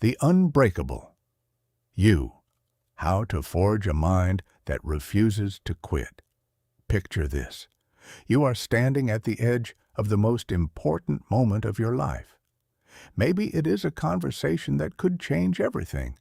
The Unbreakable. You. How to forge a mind that refuses to quit. Picture this. You are standing at the edge of the most important moment of your life. Maybe it is a conversation that could change everything.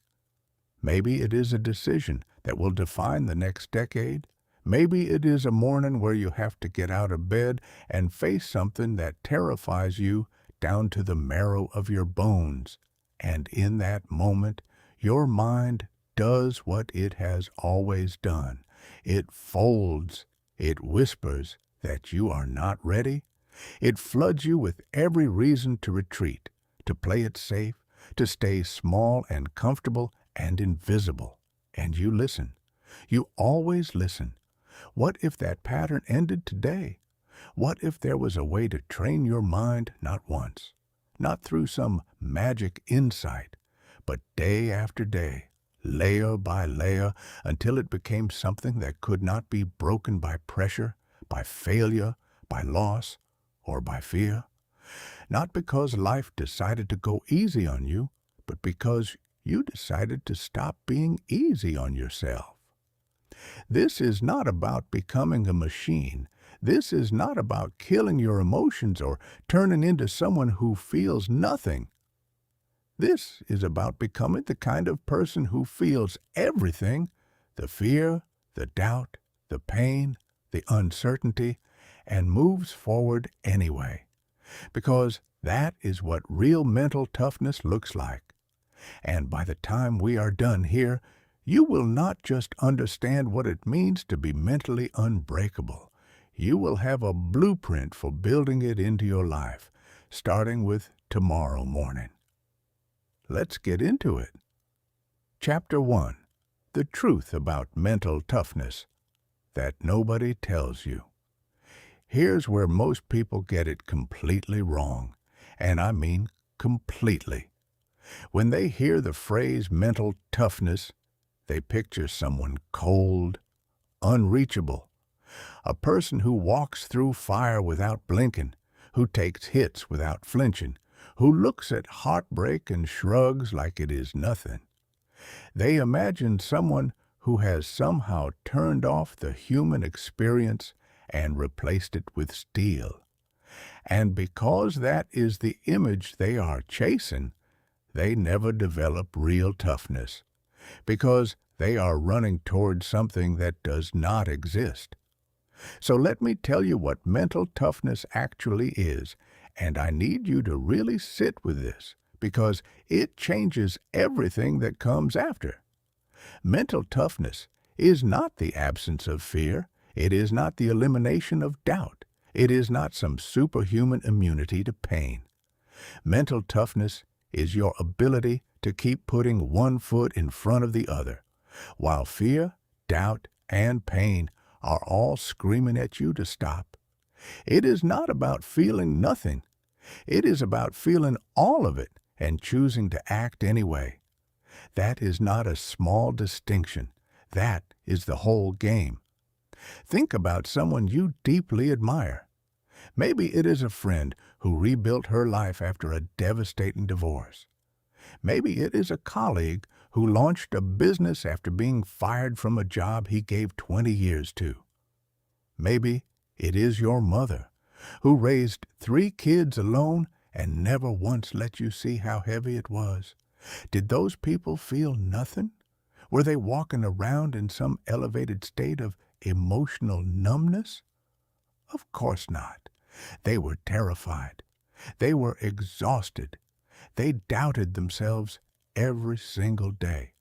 Maybe it is a decision that will define the next decade. Maybe it is a morning where you have to get out of bed and face something that terrifies you down to the marrow of your bones. And in that moment, your mind does what it has always done. It folds. It whispers that you are not ready. It floods you with every reason to retreat, to play it safe, to stay small and comfortable and invisible. And you listen. You always listen. What if that pattern ended today? What if there was a way to train your mind not once, not through some magic insight, but day after day, layer by layer, until it became something that could not be broken by pressure, by failure, by loss, or by fear? Not because life decided to go easy on you, but because you decided to stop being easy on yourself. This is not about becoming a machine. This is not about killing your emotions or turning into someone who feels nothing. This is about becoming the kind of person who feels everything: the fear, the doubt, the pain, the uncertainty, and moves forward anyway. Because that is what real mental toughness looks like. And by the time we are done here, you will not just understand what it means to be mentally unbreakable. You will have a blueprint for building it into your life, starting with tomorrow morning. Let's get into it. Chapter 1. The truth about mental toughness that nobody tells you. Here's where most people get it completely wrong, and I mean completely. When they hear the phrase mental toughness, they picture someone cold, unreachable, a person who walks through fire without blinking, who takes hits without flinching, who looks at heartbreak and shrugs like it is nothing. They imagine someone who has somehow turned off the human experience and replaced it with steel. And because that is the image they are chasing, they never develop real toughness, because they are running towards something that does not exist. So let me tell you what mental toughness actually is, and I need you to really sit with this, because it changes everything that comes after. Mental toughness is not the absence of fear. It is not the elimination of doubt. It is not some superhuman immunity to pain. Mental toughness is your ability to keep putting one foot in front of the other, while fear, doubt, and pain are all screaming at you to stop. It is not about feeling nothing. It is about feeling all of it and choosing to act anyway. That is not a small distinction. That is the whole game. Think about someone you deeply admire. Maybe it is a friend who rebuilt her life after a devastating divorce. Maybe it is a colleague who launched a business after being fired from a job he gave 20 years to. Maybe it is your mother, who raised 3 kids alone and never once let you see how heavy it was. Did those people feel nothing? Were they walking around in some elevated state of emotional numbness? Of course not. They were terrified. They were exhausted. They doubted themselves every single day.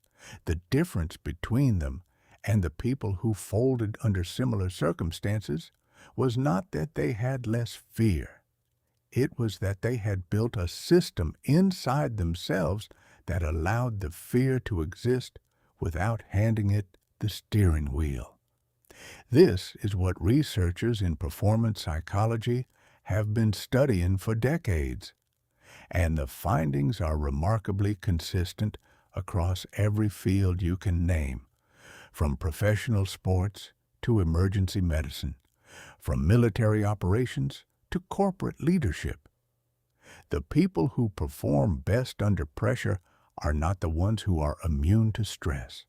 The difference between them and the people who folded under similar circumstances was not that they had less fear. It was that they had built a system inside themselves that allowed the fear to exist without handing it the steering wheel. This is what researchers in performance psychology have been studying for decades, and the findings are remarkably consistent across every field you can name, from professional sports to emergency medicine, from military operations to corporate leadership. The people who perform best under pressure are not the ones who are immune to stress.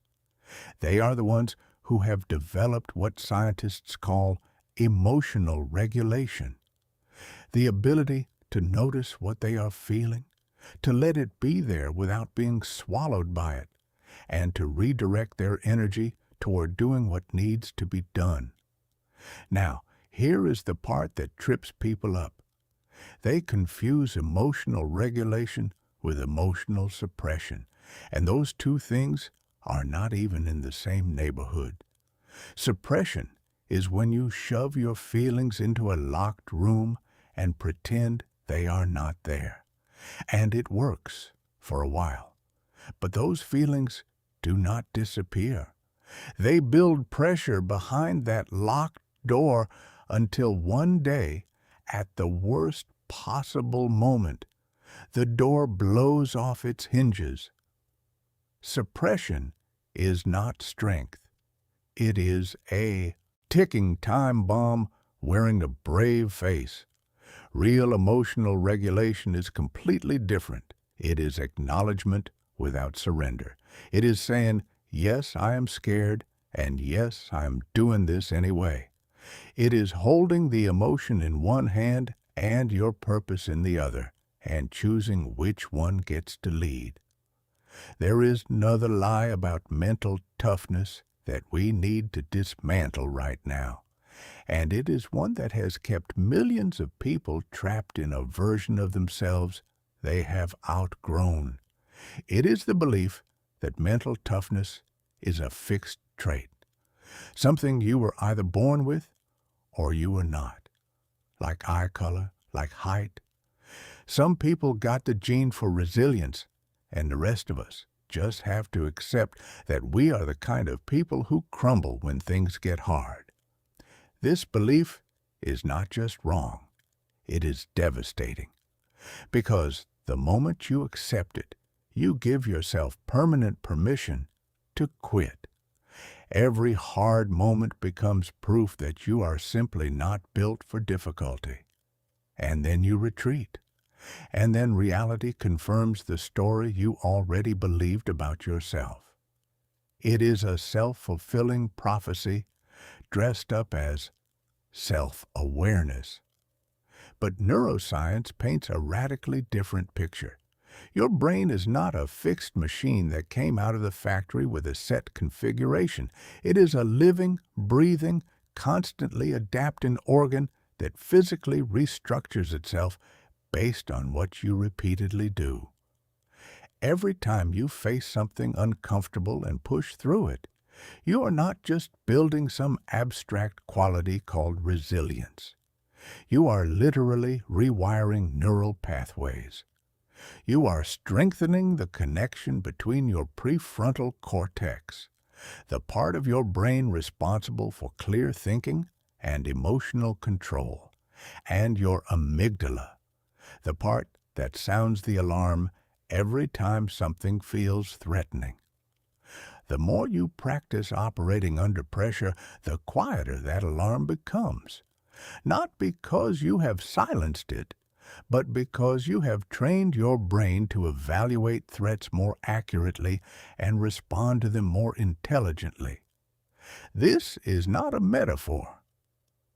They are the ones who have developed what scientists call emotional regulation, the ability to notice what they are feeling, to let it be there without being swallowed by it, and to redirect their energy toward doing what needs to be done. Now, here is the part that trips people up. They confuse emotional regulation with emotional suppression, and those two things are not even in the same neighborhood. Suppression is when you shove your feelings into a locked room and pretend they are not there. And it works for a while. But those feelings do not disappear. They build pressure behind that locked door until one day, at the worst possible moment, the door blows off its hinges. Suppression is not strength. It is a ticking time bomb wearing a brave face. Real emotional regulation is completely different. It is acknowledgement without surrender. It is saying, yes, I am scared, and yes, I am doing this anyway. It is holding the emotion in one hand and your purpose in the other, and choosing which one gets to lead. There is another lie about mental toughness that we need to dismantle right now, and it is one that has kept millions of people trapped in a version of themselves they have outgrown. It is the belief that mental toughness is a fixed trait, something you were either born with or you were not, like eye color, like height. Some people got the gene for resilience, and the rest of us just have to accept that we are the kind of people who crumble when things get hard. This belief is not just wrong, it is devastating, because the moment you accept it, you give yourself permanent permission to quit. Every hard moment becomes proof that you are simply not built for difficulty. And then you retreat. And then reality confirms the story you already believed about yourself. It is a self-fulfilling prophecy dressed up as self-awareness. But neuroscience paints a radically different picture. Your brain is not a fixed machine that came out of the factory with a set configuration. It is a living, breathing, constantly adapting organ that physically restructures itself based on what you repeatedly do. Every time you face something uncomfortable and push through it, you are not just building some abstract quality called resilience. You are literally rewiring neural pathways. You are strengthening the connection between your prefrontal cortex, the part of your brain responsible for clear thinking and emotional control, and your amygdala, the part that sounds the alarm every time something feels threatening. The more you practice operating under pressure, the quieter that alarm becomes. Not because you have silenced it, but because you have trained your brain to evaluate threats more accurately and respond to them more intelligently. This is not a metaphor.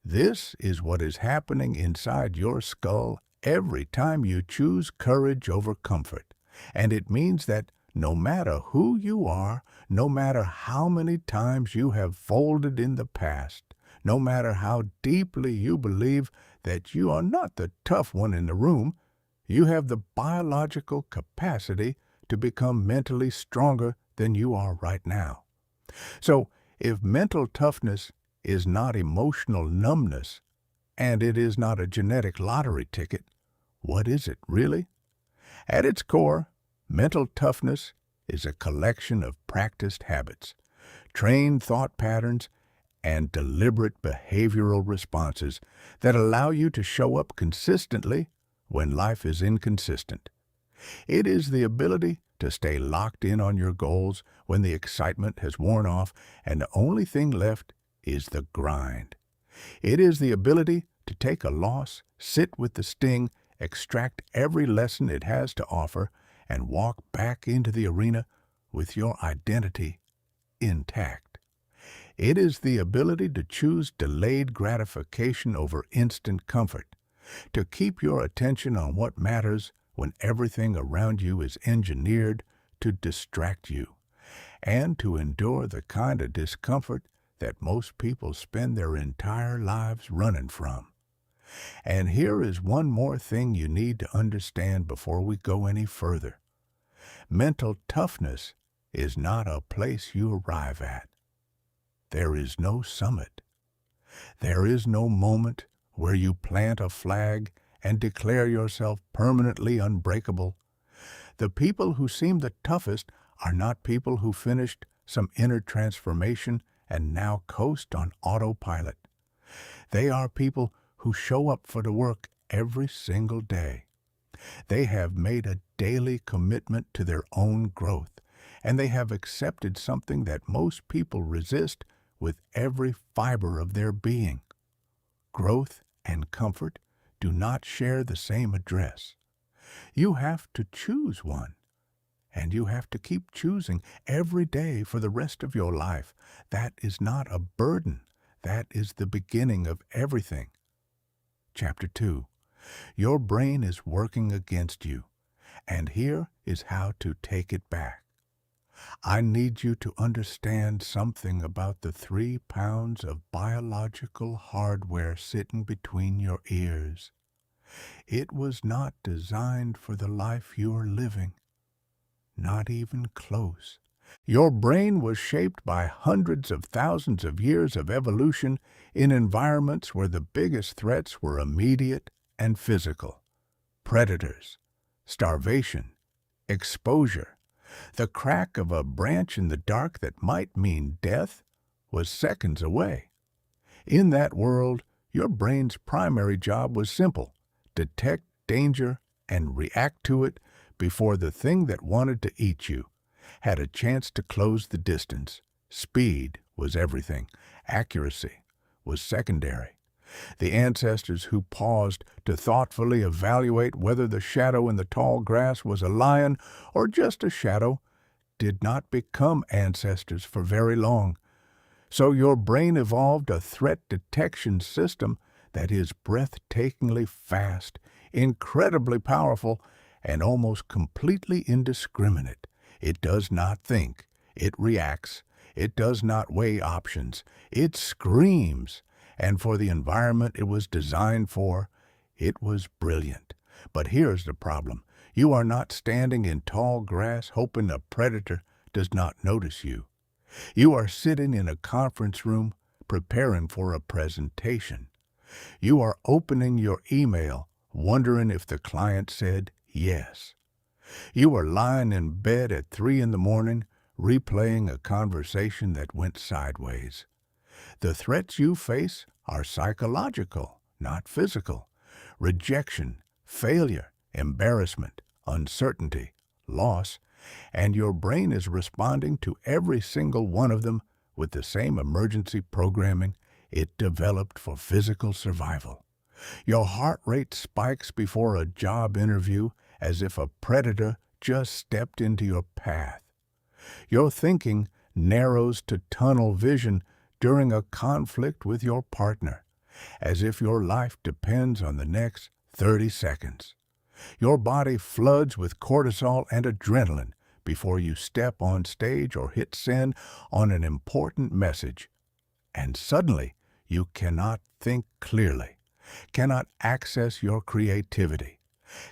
This is what is happening inside your skull every time you choose courage over comfort. And it means that no matter who you are, no matter how many times you have folded in the past, no matter how deeply you believe that you are not the tough one in the room, you have the biological capacity to become mentally stronger than you are right now. So, if mental toughness is not emotional numbness, and it is not a genetic lottery ticket, what is it really? At its core, mental toughness is a collection of practiced habits, trained thought patterns, and deliberate behavioral responses that allow you to show up consistently when life is inconsistent. It is the ability to stay locked in on your goals when the excitement has worn off and the only thing left is the grind. It is the ability to take a loss, sit with the sting, extract every lesson it has to offer, and walk back into the arena with your identity intact. It is the ability to choose delayed gratification over instant comfort, to keep your attention on what matters when everything around you is engineered to distract you, and to endure the kind of discomfort that most people spend their entire lives running from. And here is one more thing you need to understand before we go any further. Mental toughness is not a place you arrive at. There is no summit. There is no moment where you plant a flag and declare yourself permanently unbreakable. The people who seem the toughest are not people who finished some inner transformation and now coast on autopilot. They are people who show up for the work every single day. They have made a daily commitment to their own growth, and they have accepted something that most people resist with every fiber of their being. Growth and comfort do not share the same address. You have to choose one, and you have to keep choosing every day for the rest of your life. That is not a burden. That is the beginning of everything. Chapter 2. Your brain is working against you, and here is how to take it back. I need you to understand something about the 3 pounds of biological hardware sitting between your ears. It was not designed for the life you are living. Not even close. Your brain was shaped by hundreds of thousands of years of evolution in environments where the biggest threats were immediate and physical. Predators, starvation, exposure. The crack of a branch in the dark that might mean death was seconds away. In that world, your brain's primary job was simple: detect danger and react to it before the thing that wanted to eat you had a chance to close the distance. Speed was everything. Accuracy was secondary. The ancestors who paused to thoughtfully evaluate whether the shadow in the tall grass was a lion or just a shadow did not become ancestors for very long. So your brain evolved a threat detection system that is breathtakingly fast, incredibly powerful, and almost completely indiscriminate. It does not think. It reacts. It does not weigh options. It screams. And for the environment it was designed for, it was brilliant. But here's the problem. You are not standing in tall grass hoping a predator does not notice you. You are sitting in a conference room preparing for a presentation. You are opening your email, wondering if the client said yes. You are lying in bed at 3 a.m, replaying a conversation that went sideways. The threats you face are psychological, not physical. Rejection, failure, embarrassment, uncertainty, loss, and your brain is responding to every single one of them with the same emergency programming it developed for physical survival. Your heart rate spikes before a job interview as if a predator just stepped into your path. Your thinking narrows to tunnel vision during a conflict with your partner, as if your life depends on the next 30 seconds. Your body floods with cortisol and adrenaline before you step on stage or hit send on an important message. And suddenly, you cannot think clearly, cannot access your creativity,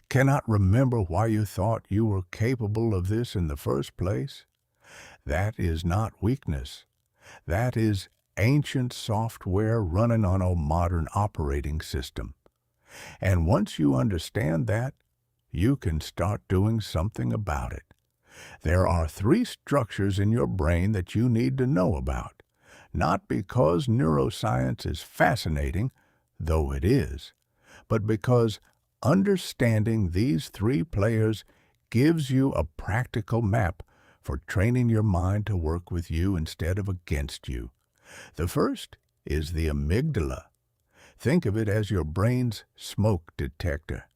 cannot remember why you thought you were capable of this in the first place. That is not weakness. That is ancient software running on a modern operating system. And once you understand that, you can start doing something about it. There are 3 structures in your brain that you need to know about, not because neuroscience is fascinating, though it is, but because understanding these 3 players gives you a practical map for training your mind to work with you instead of against you. The first is the amygdala. Think of it as your brain's smoke detector.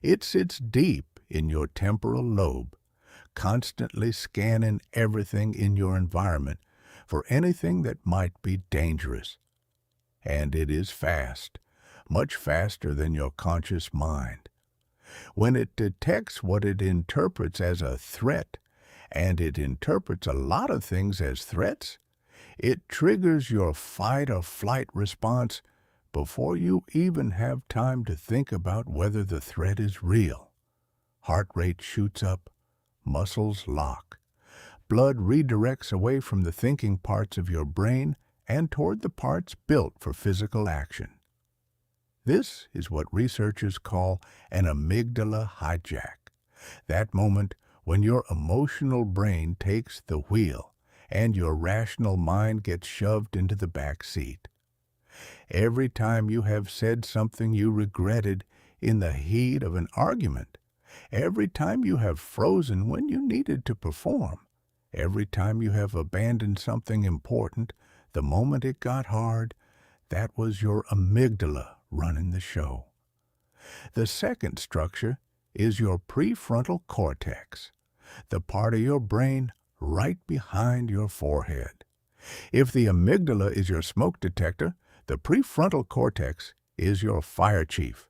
It sits deep in your temporal lobe, constantly scanning everything in your environment for anything that might be dangerous. And it is fast, much faster than your conscious mind. When it detects what it interprets as a threat, and it interprets a lot of things as threats, it triggers your fight or flight response before you even have time to think about whether the threat is real. Heart rate shoots up, muscles lock. Blood redirects away from the thinking parts of your brain and toward the parts built for physical action. This is what researchers call an amygdala hijack, that moment when your emotional brain takes the wheel and your rational mind gets shoved into the back seat. Every time you have said something you regretted in the heat of an argument, every time you have frozen when you needed to perform, every time you have abandoned something important the moment it got hard, that was your amygdala running the show. The second structure is your prefrontal cortex, the part of your brain right behind your forehead. If the amygdala is your smoke detector, the prefrontal cortex is your fire chief,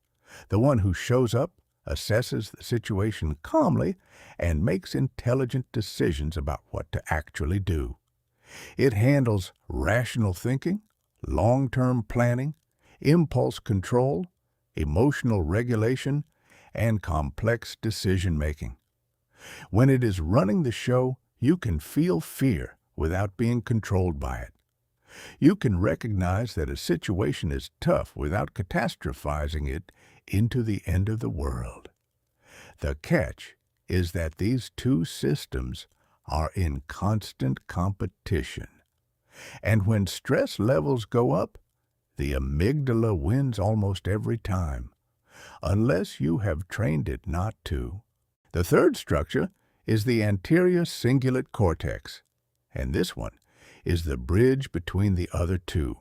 the one who shows up, assesses the situation calmly, and makes intelligent decisions about what to actually do. It handles rational thinking, long-term planning, impulse control, emotional regulation, and complex decision-making. When it is running the show, you can feel fear without being controlled by it. You can recognize that a situation is tough without catastrophizing it into the end of the world. The catch is that these two systems are in constant competition. And when stress levels go up, the amygdala wins almost every time, unless you have trained it not to. The third structure is the anterior cingulate cortex, and this one is the bridge between the other two.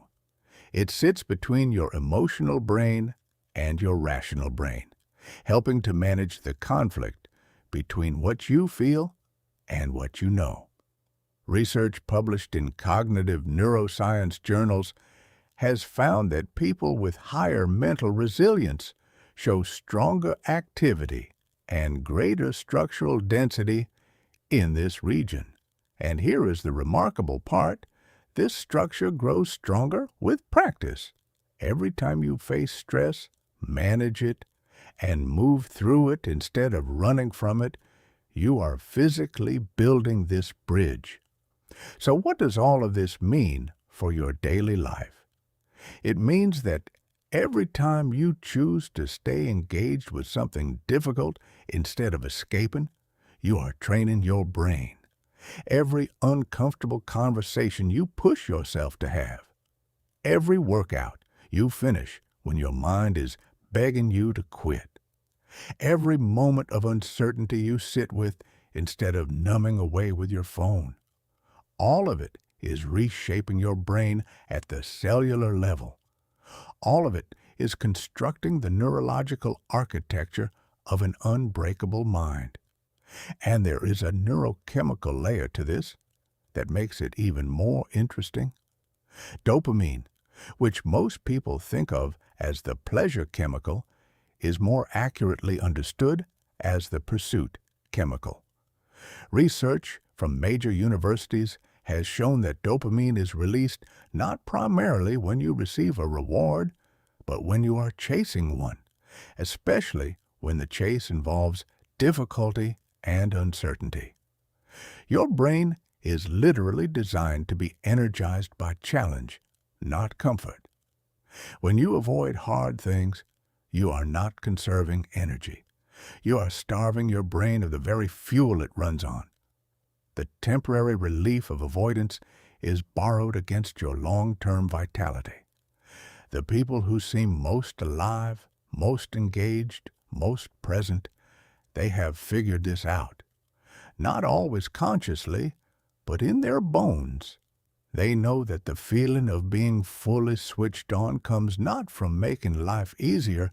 It sits between your emotional brain and your rational brain, helping to manage the conflict between what you feel and what you know. Research published in cognitive neuroscience journals has found that people with higher mental resilience show stronger activity and greater structural density in this region. And here is the remarkable part: this structure grows stronger with practice. Every time you face stress, manage it, and move through it instead of running from it, you are physically building this bridge. So what does all of this mean for your daily life? It means that every time you choose to stay engaged with something difficult instead of escaping, you are training your brain. Every uncomfortable conversation you push yourself to have, every workout you finish when your mind is begging you to quit, every moment of uncertainty you sit with instead of numbing away with your phone, all of it is reshaping your brain at the cellular level. All of it is constructing the neurological architecture of an unbreakable mind. And there is a neurochemical layer to this that makes it even more interesting. Dopamine, which most people think of as the pleasure chemical, is more accurately understood as the pursuit chemical. Research from major universities has shown that dopamine is released not primarily when you receive a reward, but when you are chasing one, especially when the chase involves difficulty and uncertainty. Your brain is literally designed to be energized by challenge, not comfort. When you avoid hard things, you are not conserving energy. You are starving your brain of the very fuel it runs on. The temporary relief of avoidance is borrowed against your long-term vitality. The people who seem most alive, most engaged, most present, they have figured this out. Not always consciously, but in their bones. They know that the feeling of being fully switched on comes not from making life easier,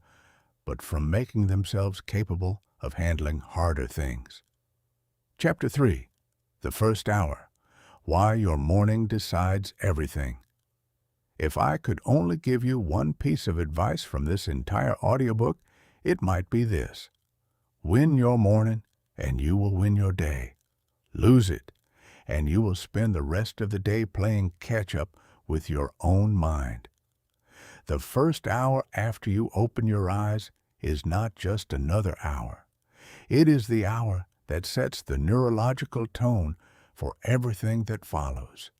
but from making themselves capable of handling harder things. Chapter 3. The First Hour. Why Your Morning Decides Everything. If I could only give you one piece of advice from this entire audiobook, it might be this. Win your morning, and you will win your day. Lose it, and you will spend the rest of the day playing catch-up with your own mind. The first hour after you open your eyes is not just another hour. It is the hour that sets the neurological tone for everything that follows.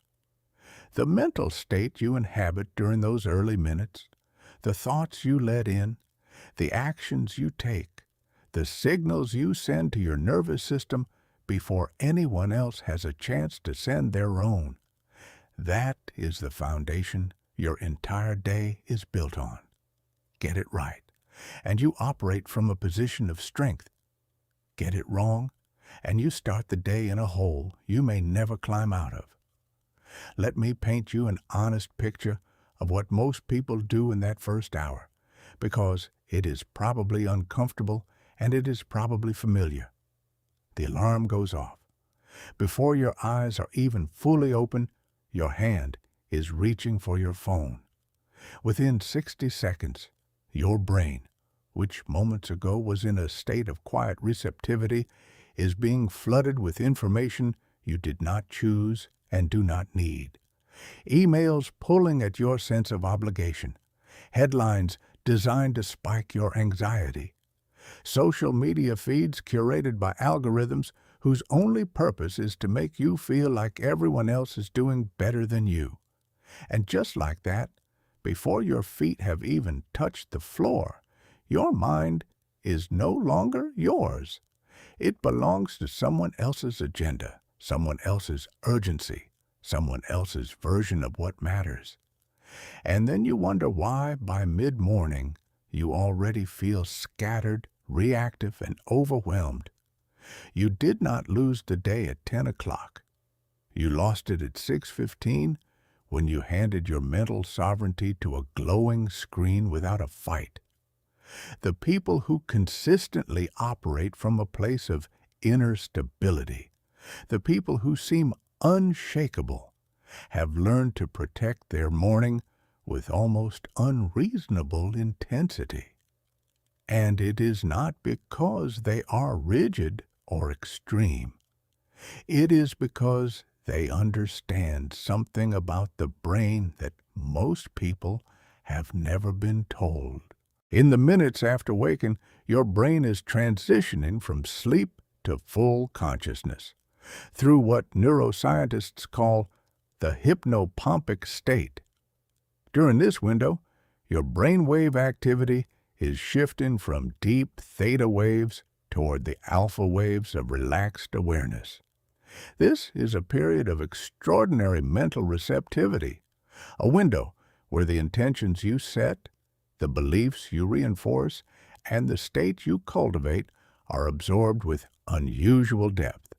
The mental state you inhabit during those early minutes, the thoughts you let in, the actions you take, the signals you send to your nervous system before anyone else has a chance to send their own. That is the foundation your entire day is built on. Get it right, and you operate from a position of strength. Get it wrong, and you start the day in a hole you may never climb out of. Let me paint you an honest picture of what most people do in that first hour, because it is probably uncomfortable and it is probably familiar. The alarm goes off. Before your eyes are even fully open, your hand is reaching for your phone. Within 60 seconds, your brain, which moments ago was in a state of quiet receptivity, is being flooded with information you did not choose and do not need. Emails pulling at your sense of obligation. Headlines designed to spike your anxiety. Social media feeds curated by algorithms whose only purpose is to make you feel like everyone else is doing better than you. And just like that, before your feet have even touched the floor, your mind is no longer yours. It belongs to someone else's agenda, someone else's urgency, someone else's version of what matters. And then you wonder why, by mid-morning, you already feel scattered, reactive, and overwhelmed. You did not lose the day at 10 o'clock. You lost it at 6:15 when you handed your mental sovereignty to a glowing screen without a fight. The people who consistently operate from a place of inner stability, the people who seem unshakable, have learned to protect their morning with almost unreasonable intensity. And it is not because they are rigid or extreme. It is because they understand something about the brain that most people have never been told. In the minutes after waking, your brain is transitioning from sleep to full consciousness through what neuroscientists call the hypnopompic state. During this window, your brainwave activity is shifting from deep theta waves toward the alpha waves of relaxed awareness. This is a period of extraordinary mental receptivity, a window where the intentions you set, the beliefs you reinforce, and the state you cultivate are absorbed with unusual depth.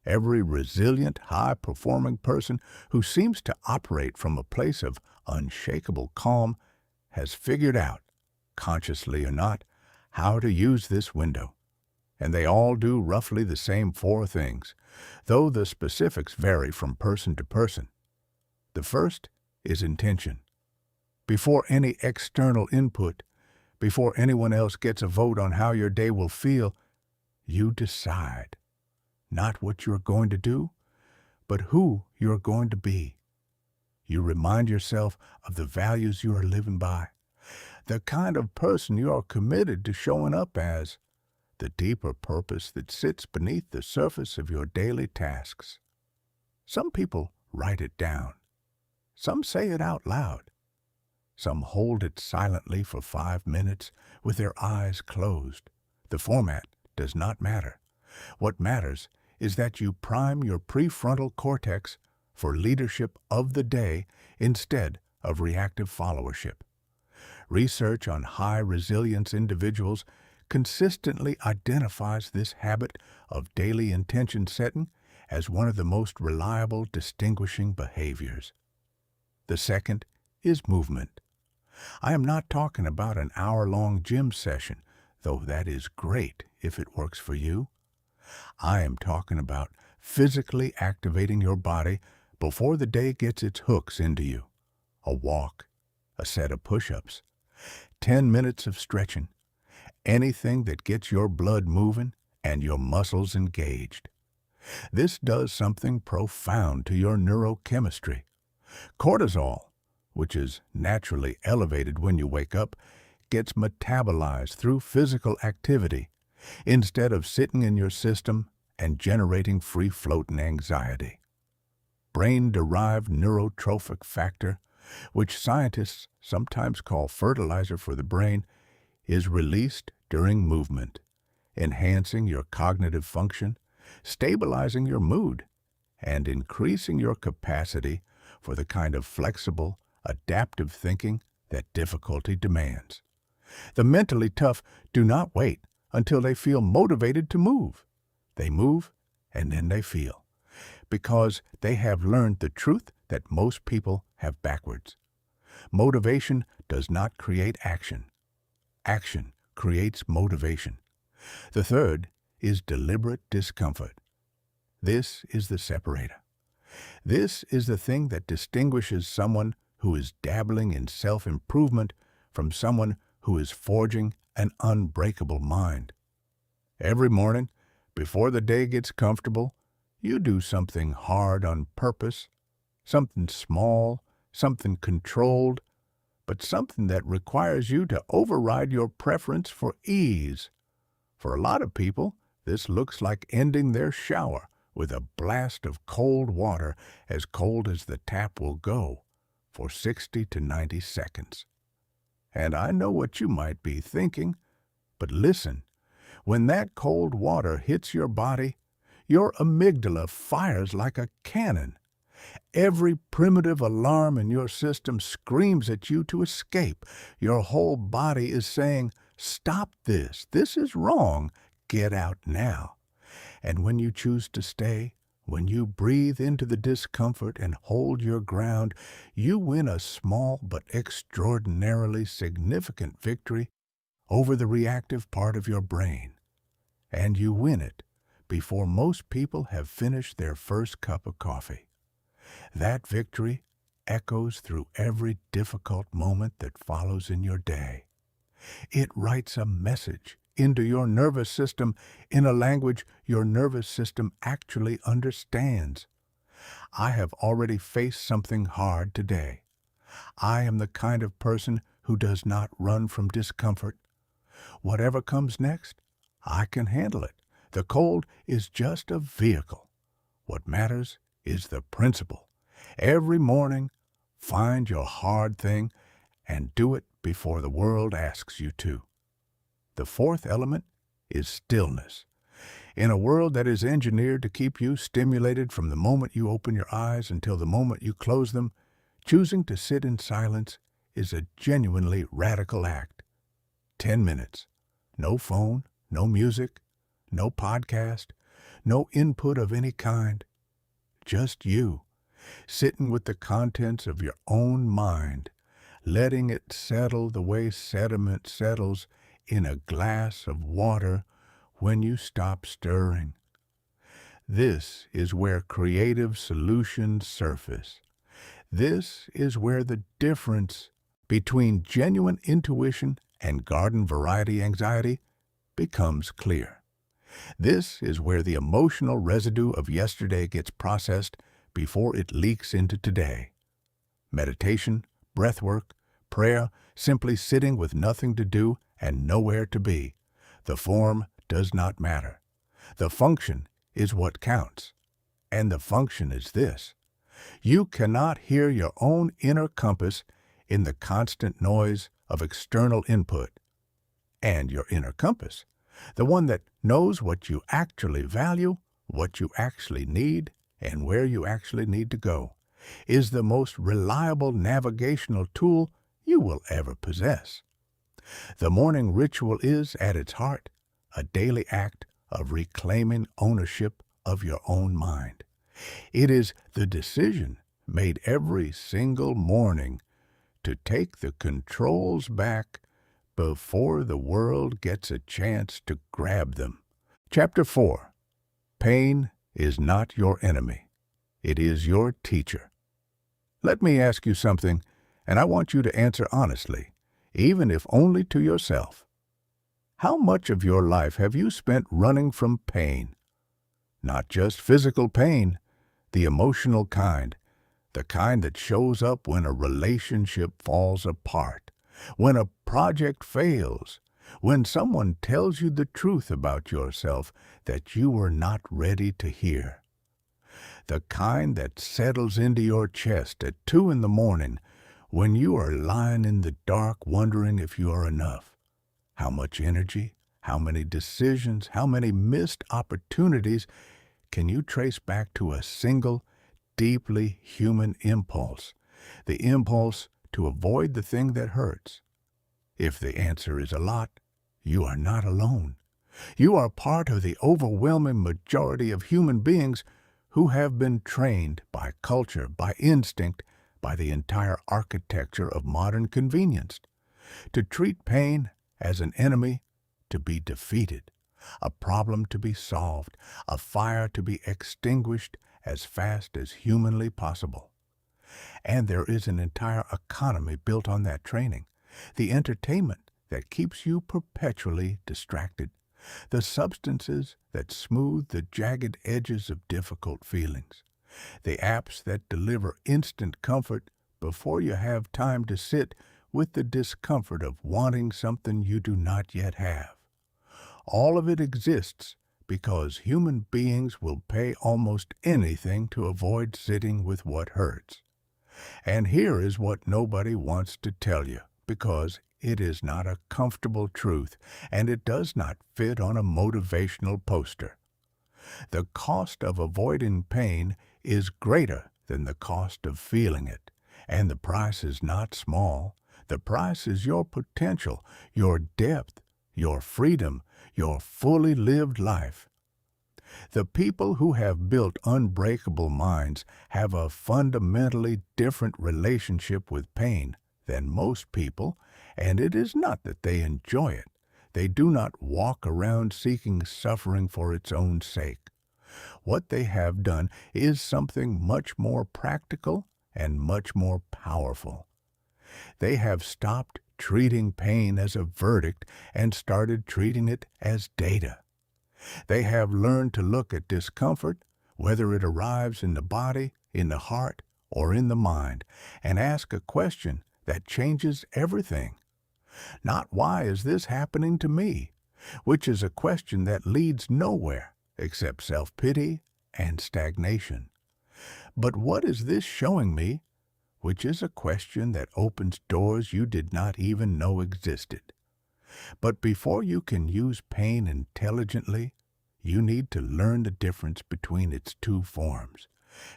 Every resilient, high-performing person who seems to operate from a place of unshakable calm has figured out, consciously or not, how to use this window. And they all do roughly the same 4 things, though the specifics vary from person to person. The first is intention. Before any external input, before anyone else gets a vote on how your day will feel, you decide not what you're going to do, but who you're going to be. You remind yourself of the values you are living by, the kind of person you are committed to showing up as, the deeper purpose that sits beneath the surface of your daily tasks. Some people write it down. Some say it out loud. Some hold it silently for 5 minutes with their eyes closed. The format does not matter. What matters is that you prime your prefrontal cortex for leadership of the day instead of reactive followership. Research on high-resilience individuals consistently identifies this habit of daily intention setting as one of the most reliable distinguishing behaviors. The second is movement. I am not talking about an hour-long gym session, though that is great if it works for you. I am talking about physically activating your body before the day gets its hooks into you. A walk, a set of push-ups, 10 minutes of stretching, anything that gets your blood moving and your muscles engaged. This does something profound to your neurochemistry. Cortisol, which is naturally elevated when you wake up, gets metabolized through physical activity instead of sitting in your system and generating free-floating anxiety. Brain-derived neurotrophic factor, which scientists sometimes call fertilizer for the brain, is released during movement, enhancing your cognitive function, stabilizing your mood, and increasing your capacity for the kind of flexible, adaptive thinking that difficulty demands. The mentally tough do not wait until they feel motivated to move. They move, and then they feel, because they have learned the truth that most people have backwards. Motivation does not create action. Action creates motivation. The third is deliberate discomfort. This is the separator. This is the thing that distinguishes someone who is dabbling in self-improvement from someone who is forging an unbreakable mind. Every morning, before the day gets comfortable, you do something hard on purpose, something small, something controlled, but something that requires you to override your preference for ease. For a lot of people, this looks like ending their shower with a blast of cold water as cold as the tap will go for 60 to 90 seconds. And I know what you might be thinking, but listen, when that cold water hits your body, your amygdala fires like a cannon. Every primitive alarm in your system screams at you to escape. Your whole body is saying, "Stop this. This is wrong. Get out now." And when you choose to stay, when you breathe into the discomfort and hold your ground, you win a small but extraordinarily significant victory over the reactive part of your brain. And you win it before most people have finished their first cup of coffee. That victory echoes through every difficult moment that follows in your day. It writes a message into your nervous system in a language your nervous system actually understands. I have already faced something hard today. I am the kind of person who does not run from discomfort. Whatever comes next, I can handle it. The cold is just a vehicle. What matters is the principle. Every morning, find your hard thing and do it before the world asks you to. The fourth element is stillness. In a world that is engineered to keep you stimulated from the moment you open your eyes until the moment you close them, choosing to sit in silence is a genuinely radical act. 10 minutes. No phone, no music, no podcast, no input of any kind. Just you, sitting with the contents of your own mind, letting it settle the way sediment settles in a glass of water when you stop stirring. This is where creative solutions surface. This is where the difference between genuine intuition and garden variety anxiety becomes clear. This is where the emotional residue of yesterday gets processed before it leaks into today. Meditation, breathwork, prayer, simply sitting with nothing to do and nowhere to be. The form does not matter. The function is what counts. And the function is this: you cannot hear your own inner compass in the constant noise of external input. And your inner compass, the one that knows what you actually value, what you actually need, and where you actually need to go, is the most reliable navigational tool you will ever possess. The morning ritual is, at its heart, a daily act of reclaiming ownership of your own mind. It is the decision made every single morning to take the controls back before the world gets a chance to grab them. Chapter 4. Pain is not your enemy. It is your teacher. Let me ask you something, and I want you to answer honestly, even if only to yourself. How much of your life have you spent running from pain? Not just physical pain, the emotional kind, the kind that shows up when a relationship falls apart, when a project fails, when someone tells you the truth about yourself that you were not ready to hear. The kind that settles into your chest at 2 in the morning when you are lying in the dark wondering if you are enough. How much energy, how many decisions, how many missed opportunities can you trace back to a single, deeply human impulse, the impulse to avoid the thing that hurts? If the answer is a lot, you are not alone. You are part of the overwhelming majority of human beings who have been trained by culture, by instinct, by the entire architecture of modern convenience, to treat pain as an enemy to be defeated, a problem to be solved, a fire to be extinguished as fast as humanly possible. And there is an entire economy built on that training, the entertainment that keeps you perpetually distracted, the substances that smooth the jagged edges of difficult feelings, the apps that deliver instant comfort before you have time to sit with the discomfort of wanting something you do not yet have. All of it exists because human beings will pay almost anything to avoid sitting with what hurts. And here is what nobody wants to tell you, because it is not a comfortable truth, and it does not fit on a motivational poster. The cost of avoiding pain is greater than the cost of feeling it, and the price is not small. The price is your potential, your depth, your freedom, your fully lived life. The people who have built unbreakable minds have a fundamentally different relationship with pain than most people, and it is not that they enjoy it. They do not walk around seeking suffering for its own sake. What they have done is something much more practical and much more powerful. They have stopped treating pain as a verdict and started treating it as data. They have learned to look at discomfort, whether it arrives in the body, in the heart, or in the mind, and ask a question that changes everything. Not why is this happening to me, which is a question that leads nowhere except self-pity and stagnation. But what is this showing me, which is a question that opens doors you did not even know existed. But before you can use pain intelligently, you need to learn the difference between its two forms,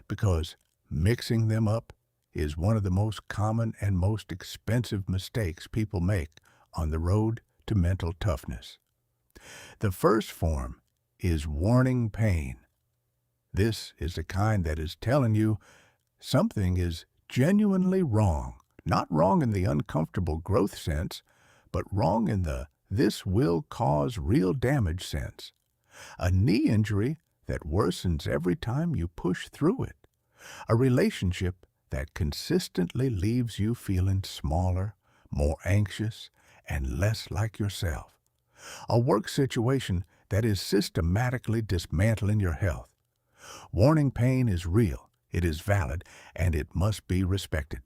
because mixing them up is one of the most common and most expensive mistakes people make on the road to mental toughness. The first form is warning pain. This is the kind that is telling you something is genuinely wrong, not wrong in the uncomfortable growth sense, but wrong in the this will cause real damage sense. A knee injury that worsens every time you push through it. A relationship that consistently leaves you feeling smaller, more anxious, and less like yourself. A work situation that is systematically dismantling your health. Warning pain is real. It is valid, and it must be respected.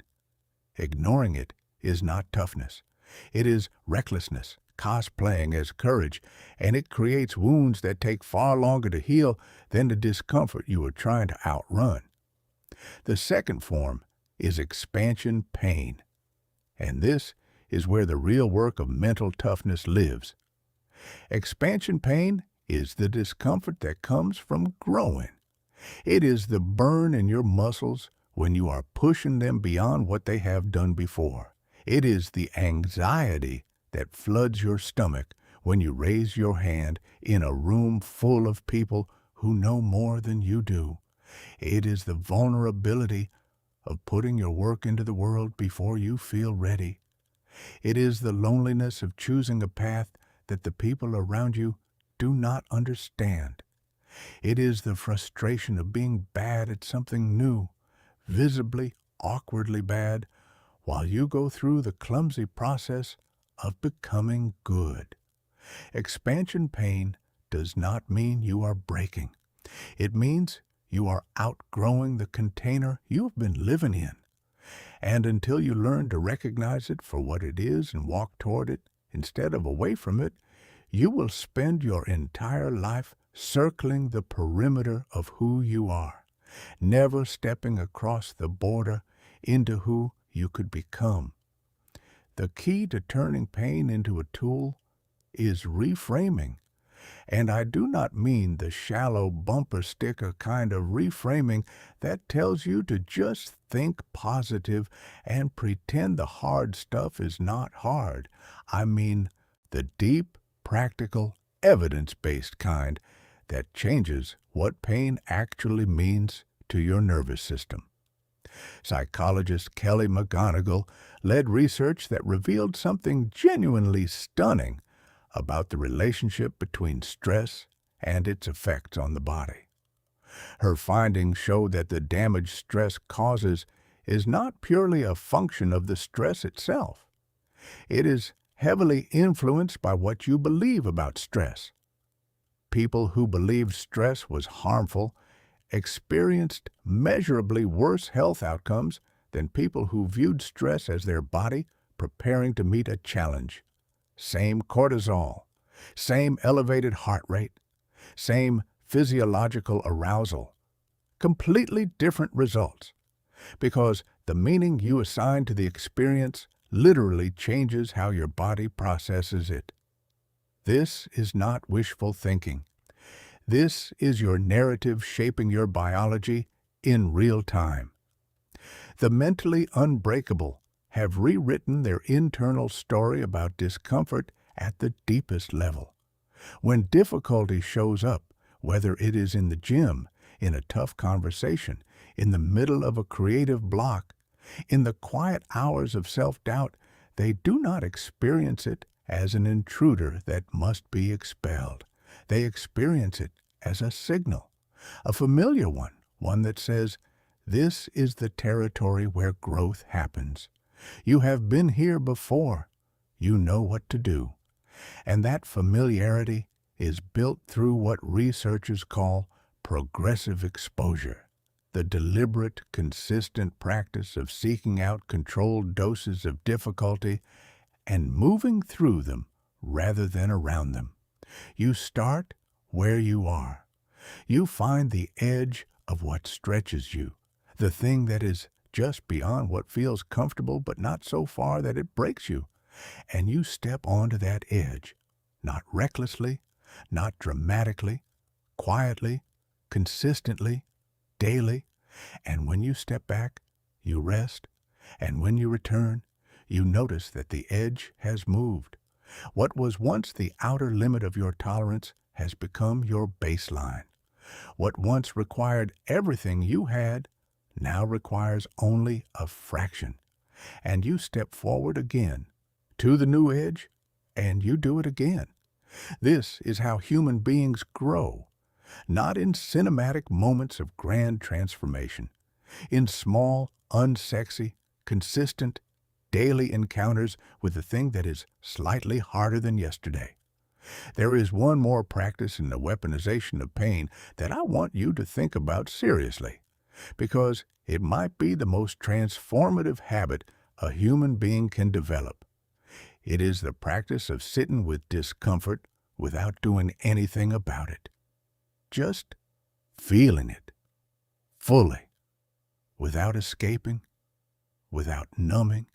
Ignoring it is not toughness. It is recklessness, cosplaying as courage, and it creates wounds that take far longer to heal than the discomfort you are trying to outrun. The second form is expansion pain, and this is where the real work of mental toughness lives. Expansion pain is the discomfort that comes from growing. It is the burn in your muscles when you are pushing them beyond what they have done before. It is the anxiety that floods your stomach when you raise your hand in a room full of people who know more than you do. It is the vulnerability of putting your work into the world before you feel ready. It is the loneliness of choosing a path that the people around you do not understand. It is the frustration of being bad at something new, visibly, awkwardly bad, while you go through the clumsy process of becoming good. Expansion pain does not mean you are breaking. It means you are outgrowing the container you've been living in. And until you learn to recognize it for what it is and walk toward it instead of away from it, you will spend your entire life circling the perimeter of who you are, never stepping across the border into who you could become. The key to turning pain into a tool is reframing. And I do not mean the shallow bumper sticker kind of reframing that tells you to just think positive and pretend the hard stuff is not hard. I mean the deep, practical, evidence-based kind that changes what pain actually means to your nervous system. Psychologist Kelly McGonigal led research that revealed something genuinely stunning about the relationship between stress and its effects on the body. Her findings show that the damage stress causes is not purely a function of the stress itself. It is heavily influenced by what you believe about stress. People who believed stress was harmful experienced measurably worse health outcomes than people who viewed stress as their body preparing to meet a challenge. Same cortisol, same elevated heart rate, same physiological arousal. Completely different results, because the meaning you assign to the experience literally changes how your body processes it. This is not wishful thinking. This is your narrative shaping your biology in real time. The mentally unbreakable have rewritten their internal story about discomfort at the deepest level. When difficulty shows up, whether it is in the gym, in a tough conversation, in the middle of a creative block, in the quiet hours of self-doubt, they do not experience it as an intruder that must be expelled. They experience it as a signal, a familiar one that says, "This is the territory where growth happens. You have been here before. You know what to do." And that familiarity is built through what researchers call progressive exposure, the deliberate, consistent practice of seeking out controlled doses of difficulty and moving through them rather than around them. You start where you are. You find the edge of what stretches you, the thing that is just beyond what feels comfortable but not so far that it breaks you. And you step onto that edge, not recklessly, not dramatically, quietly, consistently, daily. And when you step back, you rest. And when you return, you notice that the edge has moved. What was once the outer limit of your tolerance has become your baseline. What once required everything you had now requires only a fraction. And you step forward again to the new edge, and you do it again. This is how human beings grow, not in cinematic moments of grand transformation, in small, unsexy, consistent, daily encounters with the thing that is slightly harder than yesterday. There is one more practice in the weaponization of pain that I want you to think about seriously, because it might be the most transformative habit a human being can develop. It is the practice of sitting with discomfort without doing anything about it. Just feeling it fully, without escaping, without numbing,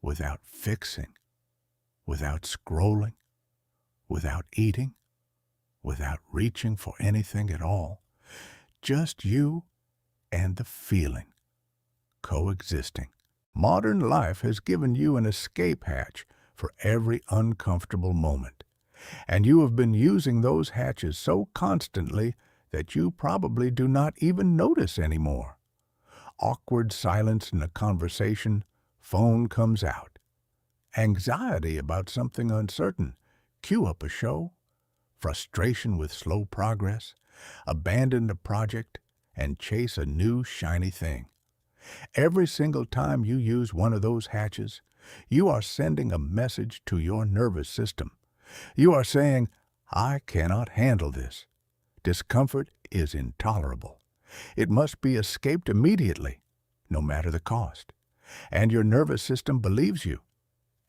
without fixing, without scrolling, without eating, without reaching for anything at all. Just you and the feeling, coexisting. Modern life has given you an escape hatch for every uncomfortable moment, and you have been using those hatches so constantly that you probably do not even notice anymore. Awkward silence in a conversation, phone comes out. Anxiety about something uncertain. Cue up a show. Frustration with slow progress. Abandon a project and chase a new shiny thing. Every single time you use one of those hatches, you are sending a message to your nervous system. You are saying, I cannot handle this. Discomfort is intolerable. It must be escaped immediately, no matter the cost. And your nervous system believes you,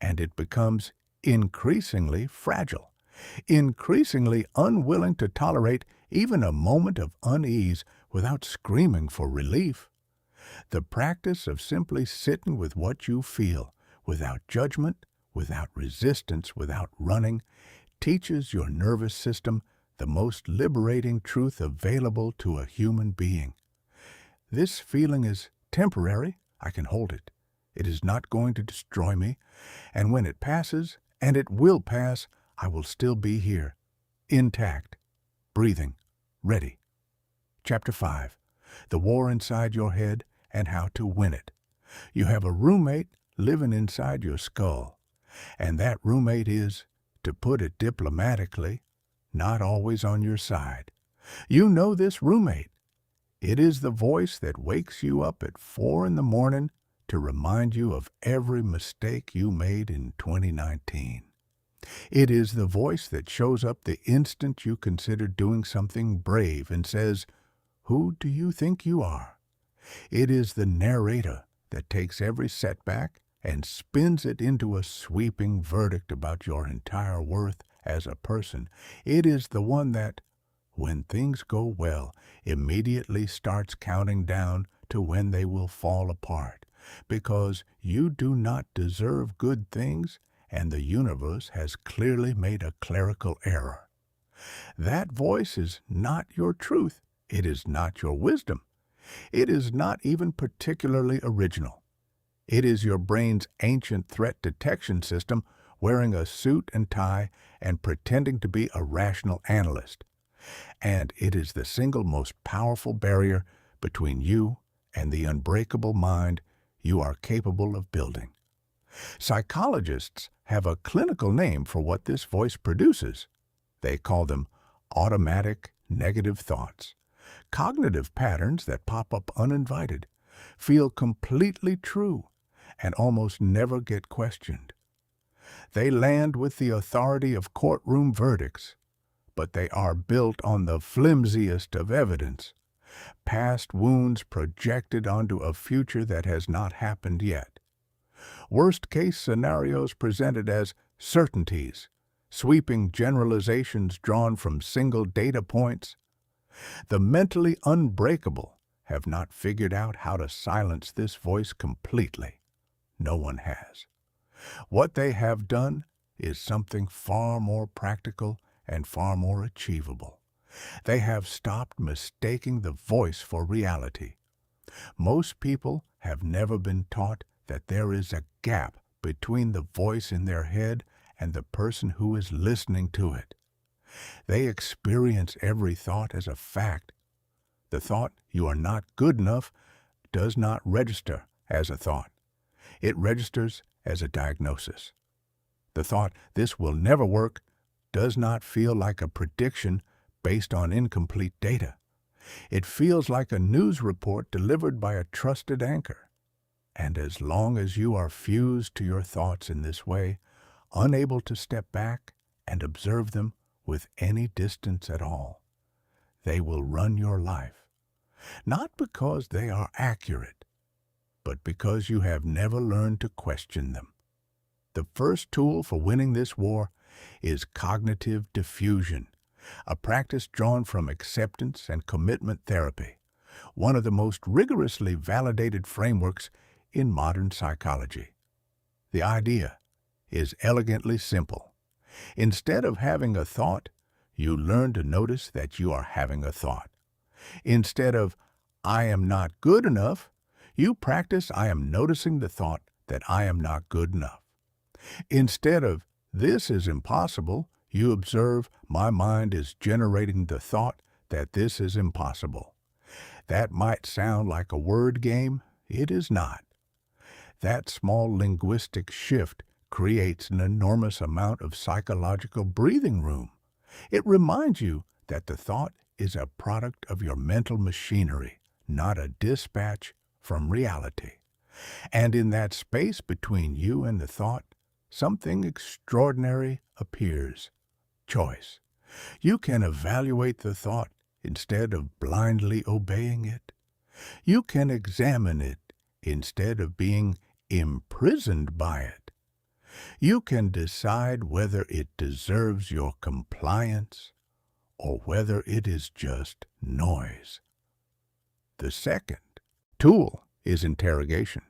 and it becomes increasingly fragile, increasingly unwilling to tolerate even a moment of unease without screaming for relief. The practice of simply sitting with what you feel, without judgment, without resistance, without running, teaches your nervous system the most liberating truth available to a human being. This feeling is temporary. I can hold it. It is not going to destroy me. And when it passes, and it will pass, I will still be here, intact, breathing, ready. Chapter 5. The War Inside Your Head and How to Win It. You have a roommate living inside your skull, and that roommate is, to put it diplomatically, not always on your side. You know this roommate. It is the voice that wakes you up at 4 in the morning to remind you of every mistake you made in 2019. It is the voice that shows up the instant you consider doing something brave and says, "Who do you think you are?" It is the narrator that takes every setback and spins it into a sweeping verdict about your entire worth as a person. It is the one that, when things go well, immediately starts counting down to when they will fall apart, because you do not deserve good things and the universe has clearly made a clerical error. That voice is not your truth. It is not your wisdom. It is not even particularly original. It is your brain's ancient threat detection system wearing a suit and tie and pretending to be a rational analyst. And it is the single most powerful barrier between you and the unbreakable mind you are capable of building. Psychologists have a clinical name for what this voice produces. They call them automatic negative thoughts, cognitive patterns that pop up uninvited, feel completely true, and almost never get questioned. They land with the authority of courtroom verdicts, but they are built on the flimsiest of evidence, past wounds projected onto a future that has not happened yet. Worst-case scenarios presented as certainties, sweeping generalizations drawn from single data points. The mentally unbreakable have not figured out how to silence this voice completely. No one has. What they have done is something far more practical and far more achievable. They have stopped mistaking the voice for reality. Most people have never been taught that there is a gap between the voice in their head and the person who is listening to it. They experience every thought as a fact. The thought, "you are not good enough," does not register as a thought. It registers as a diagnosis. The thought, "this will never work," does not feel like a prediction based on incomplete data. It feels like a news report delivered by a trusted anchor. And as long as you are fused to your thoughts in this way, unable to step back and observe them with any distance at all, they will run your life. Not because they are accurate, but because you have never learned to question them. The first tool for winning this war is cognitive diffusion, a practice drawn from acceptance and commitment therapy, one of the most rigorously validated frameworks in modern psychology. The idea is elegantly simple. Instead of having a thought, you learn to notice that you are having a thought. Instead of "I am not good enough," you practice "I am noticing the thought that I am not good enough." Instead of "this is impossible," you observe "my mind is generating the thought that this is impossible." That might sound like a word game. It is not. That small linguistic shift creates an enormous amount of psychological breathing room. It reminds you that the thought is a product of your mental machinery, not a dispatch from reality. And in that space between you and the thought, something extraordinary appears. Choice. You can evaluate the thought instead of blindly obeying it. You can examine it instead of being imprisoned by it. You can decide whether it deserves your compliance or whether it is just noise. The second tool is interrogation.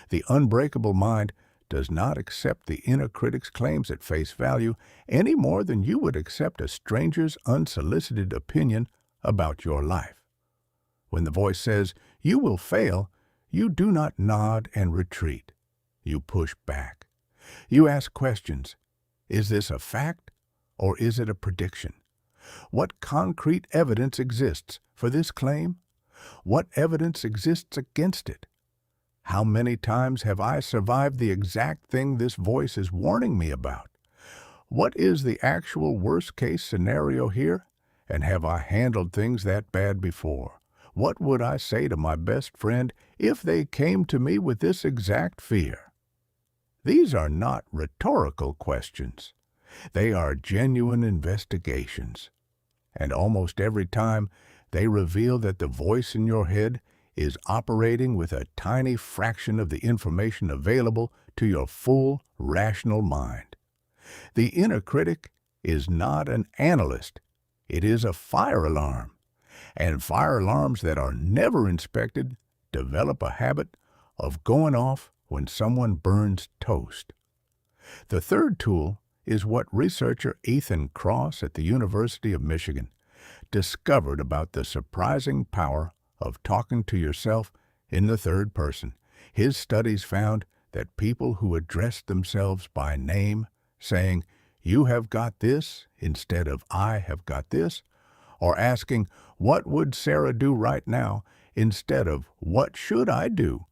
The unbreakable mind does not accept the inner critic's claims at face value any more than you would accept a stranger's unsolicited opinion about your life. When the voice says, "You will fail," you do not nod and retreat. You push back. You ask questions. Is this a fact or is it a prediction? What concrete evidence exists for this claim? What evidence exists against it? How many times have I survived the exact thing this voice is warning me about? What is the actual worst-case scenario here? And have I handled things that bad before? What would I say to my best friend if they came to me with this exact fear? These are not rhetorical questions. They are genuine investigations. And almost every time, they reveal that the voice in your head is operating with a tiny fraction of the information available to your full, rational mind. The inner critic is not an analyst. It is a fire alarm. And fire alarms that are never inspected develop a habit of going off when someone burns toast. The third tool is what researcher Ethan Kross at the University of Michigan discovered about the surprising power of talking to yourself in the third person. His studies found that people who addressed themselves by name, saying, "You have got this," instead of "I have got this," or asking, "What would Sarah do right now?" instead of "What should I do?"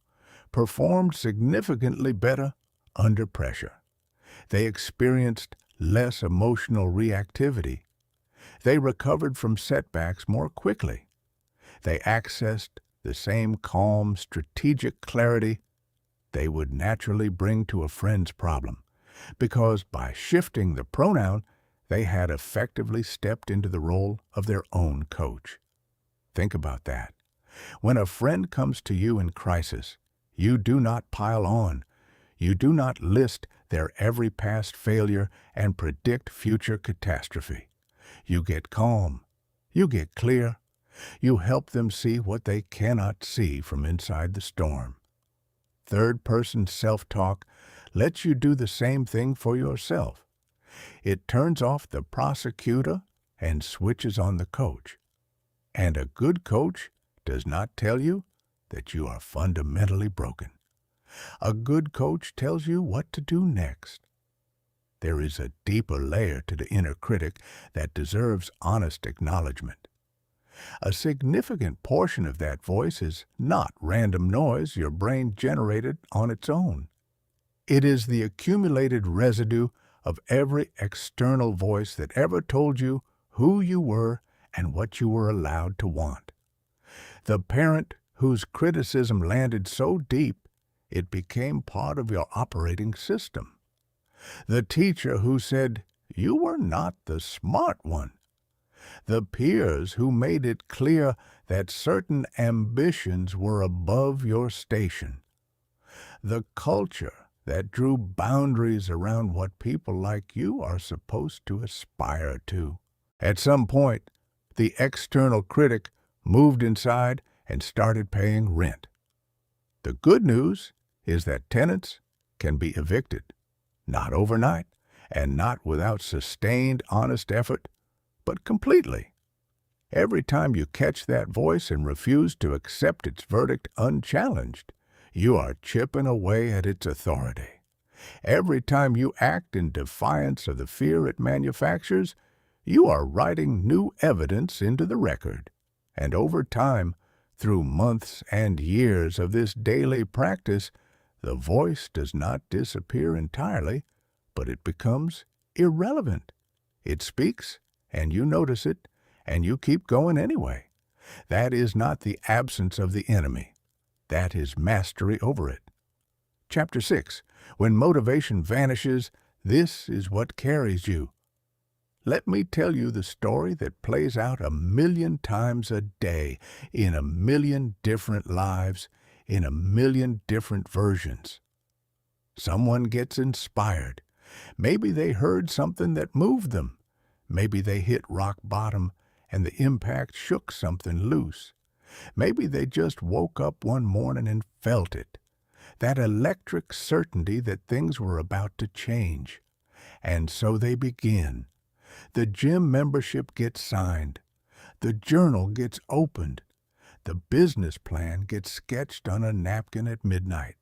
performed significantly better under pressure. They experienced less emotional reactivity. They recovered from setbacks more quickly. They accessed the same calm, strategic clarity they would naturally bring to a friend's problem, because by shifting the pronoun, they had effectively stepped into the role of their own coach. Think about that. When a friend comes to you in crisis, you do not pile on. You do not list their every past failure and predict future catastrophe. You get calm. You get clear. You help them see what they cannot see from inside the storm. Third-person self-talk lets you do the same thing for yourself. It turns off the prosecutor and switches on the coach. And a good coach does not tell you that you are fundamentally broken. A good coach tells you what to do next. There is a deeper layer to the inner critic that deserves honest acknowledgement. A significant portion of that voice is not random noise your brain generated on its own. It is the accumulated residue of every external voice that ever told you who you were and what you were allowed to want. The parent whose criticism landed so deep it became part of your operating system. The teacher who said you were not the smart one. The peers who made it clear that certain ambitions were above your station. The culture that drew boundaries around what people like you are supposed to aspire to. At some point, the external critic moved inside and started paying rent. The good news is that tenants can be evicted, not overnight and not without sustained, honest effort, but completely. Every time you catch that voice and refuse to accept its verdict unchallenged, you are chipping away at its authority. Every time you act in defiance of the fear it manufactures, you are writing new evidence into the record. And over time, through months and years of this daily practice, The voice does not disappear entirely, but it becomes irrelevant. It speaks, and you notice it, and you keep going anyway. That is not the absence of the enemy. That is mastery over it. Chapter 6. When motivation vanishes, this is what carries you. Let me tell you the story that plays out 1,000,000 times a day, in 1,000,000 different lives, in 1,000,000 different versions. Someone gets inspired. Maybe they heard something that moved them. Maybe they hit rock bottom and the impact shook something loose. Maybe they just woke up one morning and felt it. That electric certainty that things were about to change. And so they begin. The gym membership gets signed. The journal gets opened. The business plan gets sketched on a napkin at midnight.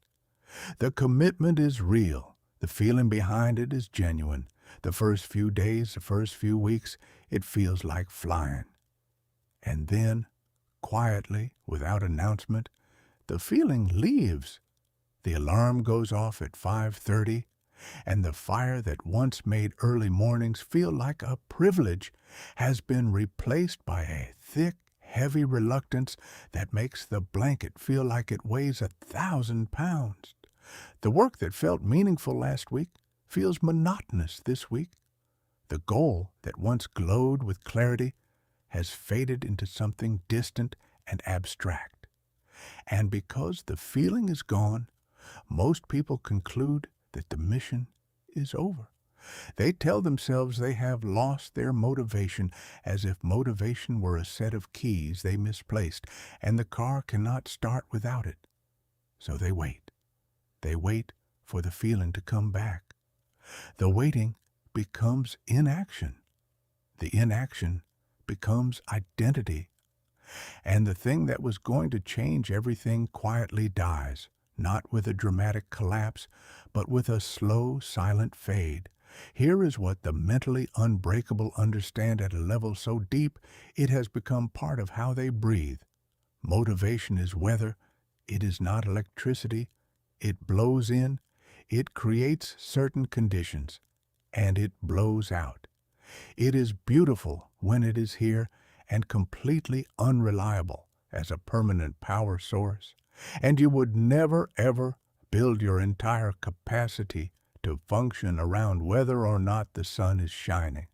The commitment is real. The feeling behind it is genuine. The first few days, the first few weeks, it feels like flying. And then, quietly, without announcement, the feeling leaves. The alarm goes off at 5:30, and the fire that once made early mornings feel like a privilege has been replaced by a thick, heavy reluctance that makes the blanket feel like it weighs 1,000 pounds. The work that felt meaningful last week feels monotonous this week. The goal that once glowed with clarity has faded into something distant and abstract. And because the feeling is gone, most people conclude that the mission is over. They tell themselves they have lost their motivation, as if motivation were a set of keys they misplaced, and the car cannot start without it. So they wait. They wait for the feeling to come back. The waiting becomes inaction. The inaction becomes identity. And the thing that was going to change everything quietly dies, not with a dramatic collapse, but with a slow, silent fade. Here is what the mentally unbreakable understand at a level so deep it has become part of how they breathe. Motivation is weather. It is not electricity. It blows in. It creates certain conditions, and it blows out. It is beautiful when it is here and completely unreliable as a permanent power source. And you would never, ever build your entire capacity to function around whether or not the sun is shining.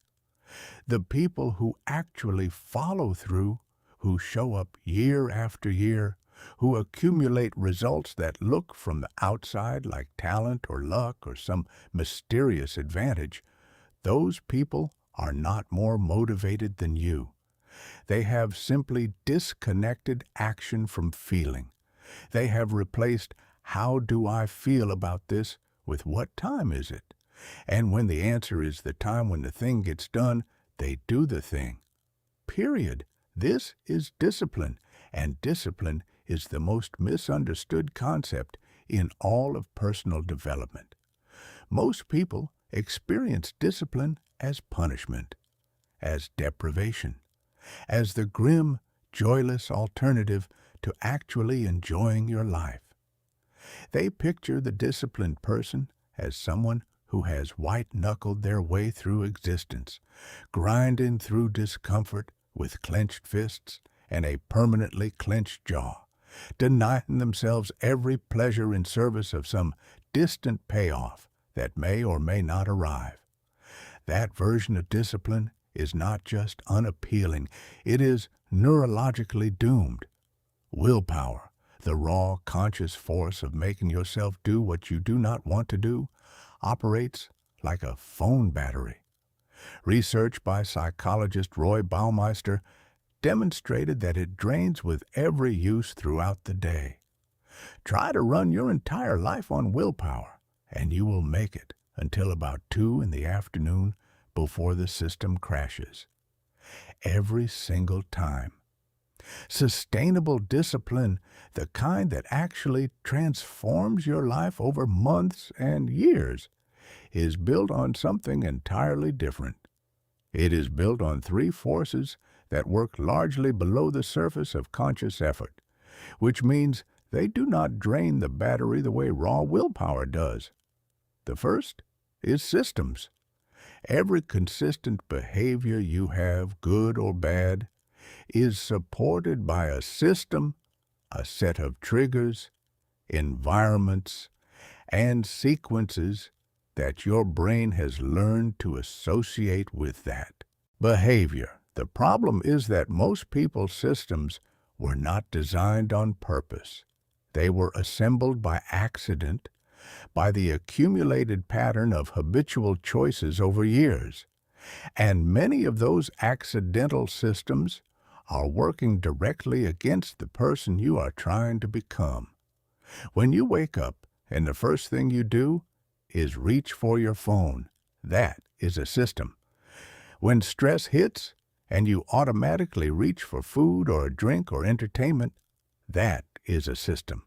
The people who actually follow through, who show up year after year, who accumulate results that look from the outside like talent or luck or some mysterious advantage, those people are not more motivated than you. They have simply disconnected action from feeling. They have replaced "how do I feel about this" with "what time is it?" And when the answer is the time when the thing gets done, they do the thing. Period. This is discipline, and discipline is the most misunderstood concept in all of personal development. Most people experience discipline as punishment, as deprivation, as the grim, joyless alternative to actually enjoying your life. They picture the disciplined person as someone who has white-knuckled their way through existence, grinding through discomfort with clenched fists and a permanently clenched jaw, denying themselves every pleasure in service of some distant payoff that may or may not arrive. That version of discipline is not just unappealing, it is neurologically doomed. Willpower, the raw, conscious force of making yourself do what you do not want to do, operates like a phone battery. Research by psychologist Roy Baumeister demonstrated that it drains with every use throughout the day. Try to run your entire life on willpower, and you will make it until about 2 in the afternoon before the system crashes. Every single time. Sustainable discipline, the kind that actually transforms your life over months and years, is built on something entirely different. It is built on 3 forces that work largely below the surface of conscious effort, which means they do not drain the battery the way raw willpower does. The first is systems. Every consistent behavior you have, good or bad, is supported by a system, a set of triggers, environments, and sequences that your brain has learned to associate with that behavior. The problem is that most people's systems were not designed on purpose. They were assembled by accident, by the accumulated pattern of habitual choices over years. And many of those accidental systems are working directly against the person you are trying to become. When you wake up and the first thing you do is reach for your phone, that is a system. When stress hits and you automatically reach for food or a drink or entertainment, that is a system.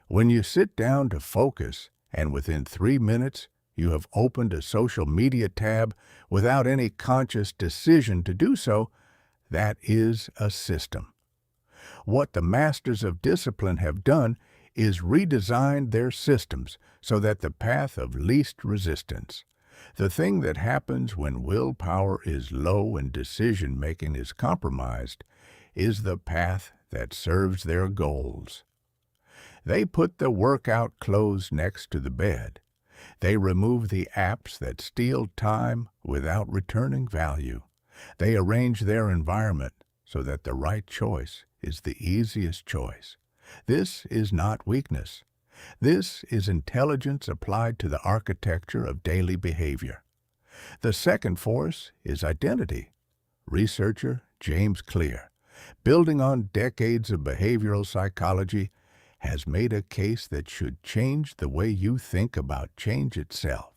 When you sit down to focus and within 3 minutes you have opened a social media tab without any conscious decision to do so, that is a system. What the masters of discipline have done is redesigned their systems so that the path of least resistance, the thing that happens when willpower is low and decision-making is compromised, is the path that serves their goals. They put the workout clothes next to the bed. They remove the apps that steal time without returning value. They arrange their environment so that the right choice is the easiest choice. This is not weakness. This is intelligence applied to the architecture of daily behavior. The second force is identity. Researcher James Clear, building on decades of behavioral psychology, has made a case that should change the way you think about change itself.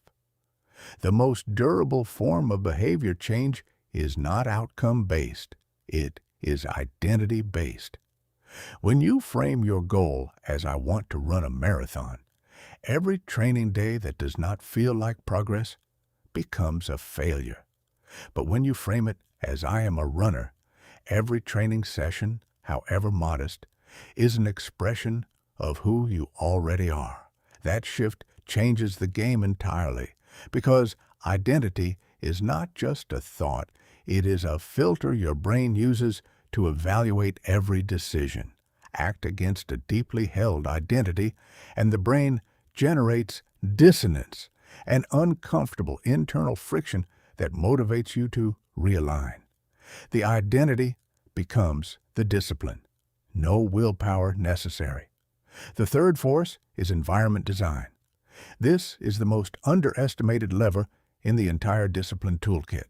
The most durable form of behavior change is not outcome-based. It is identity-based. When you frame your goal as I want to run a marathon, every training day that does not feel like progress becomes a failure. But when you frame it as I am a runner, every training session, however modest, is an expression of who you already are. That shift changes the game entirely, because identity is not just a thought, it is a filter your brain uses to evaluate every decision. Act against a deeply held identity, and the brain generates dissonance, an uncomfortable internal friction that motivates you to realign. The identity becomes the discipline. No willpower necessary. The third force is environment design. This is the most underestimated lever in the entire discipline toolkit.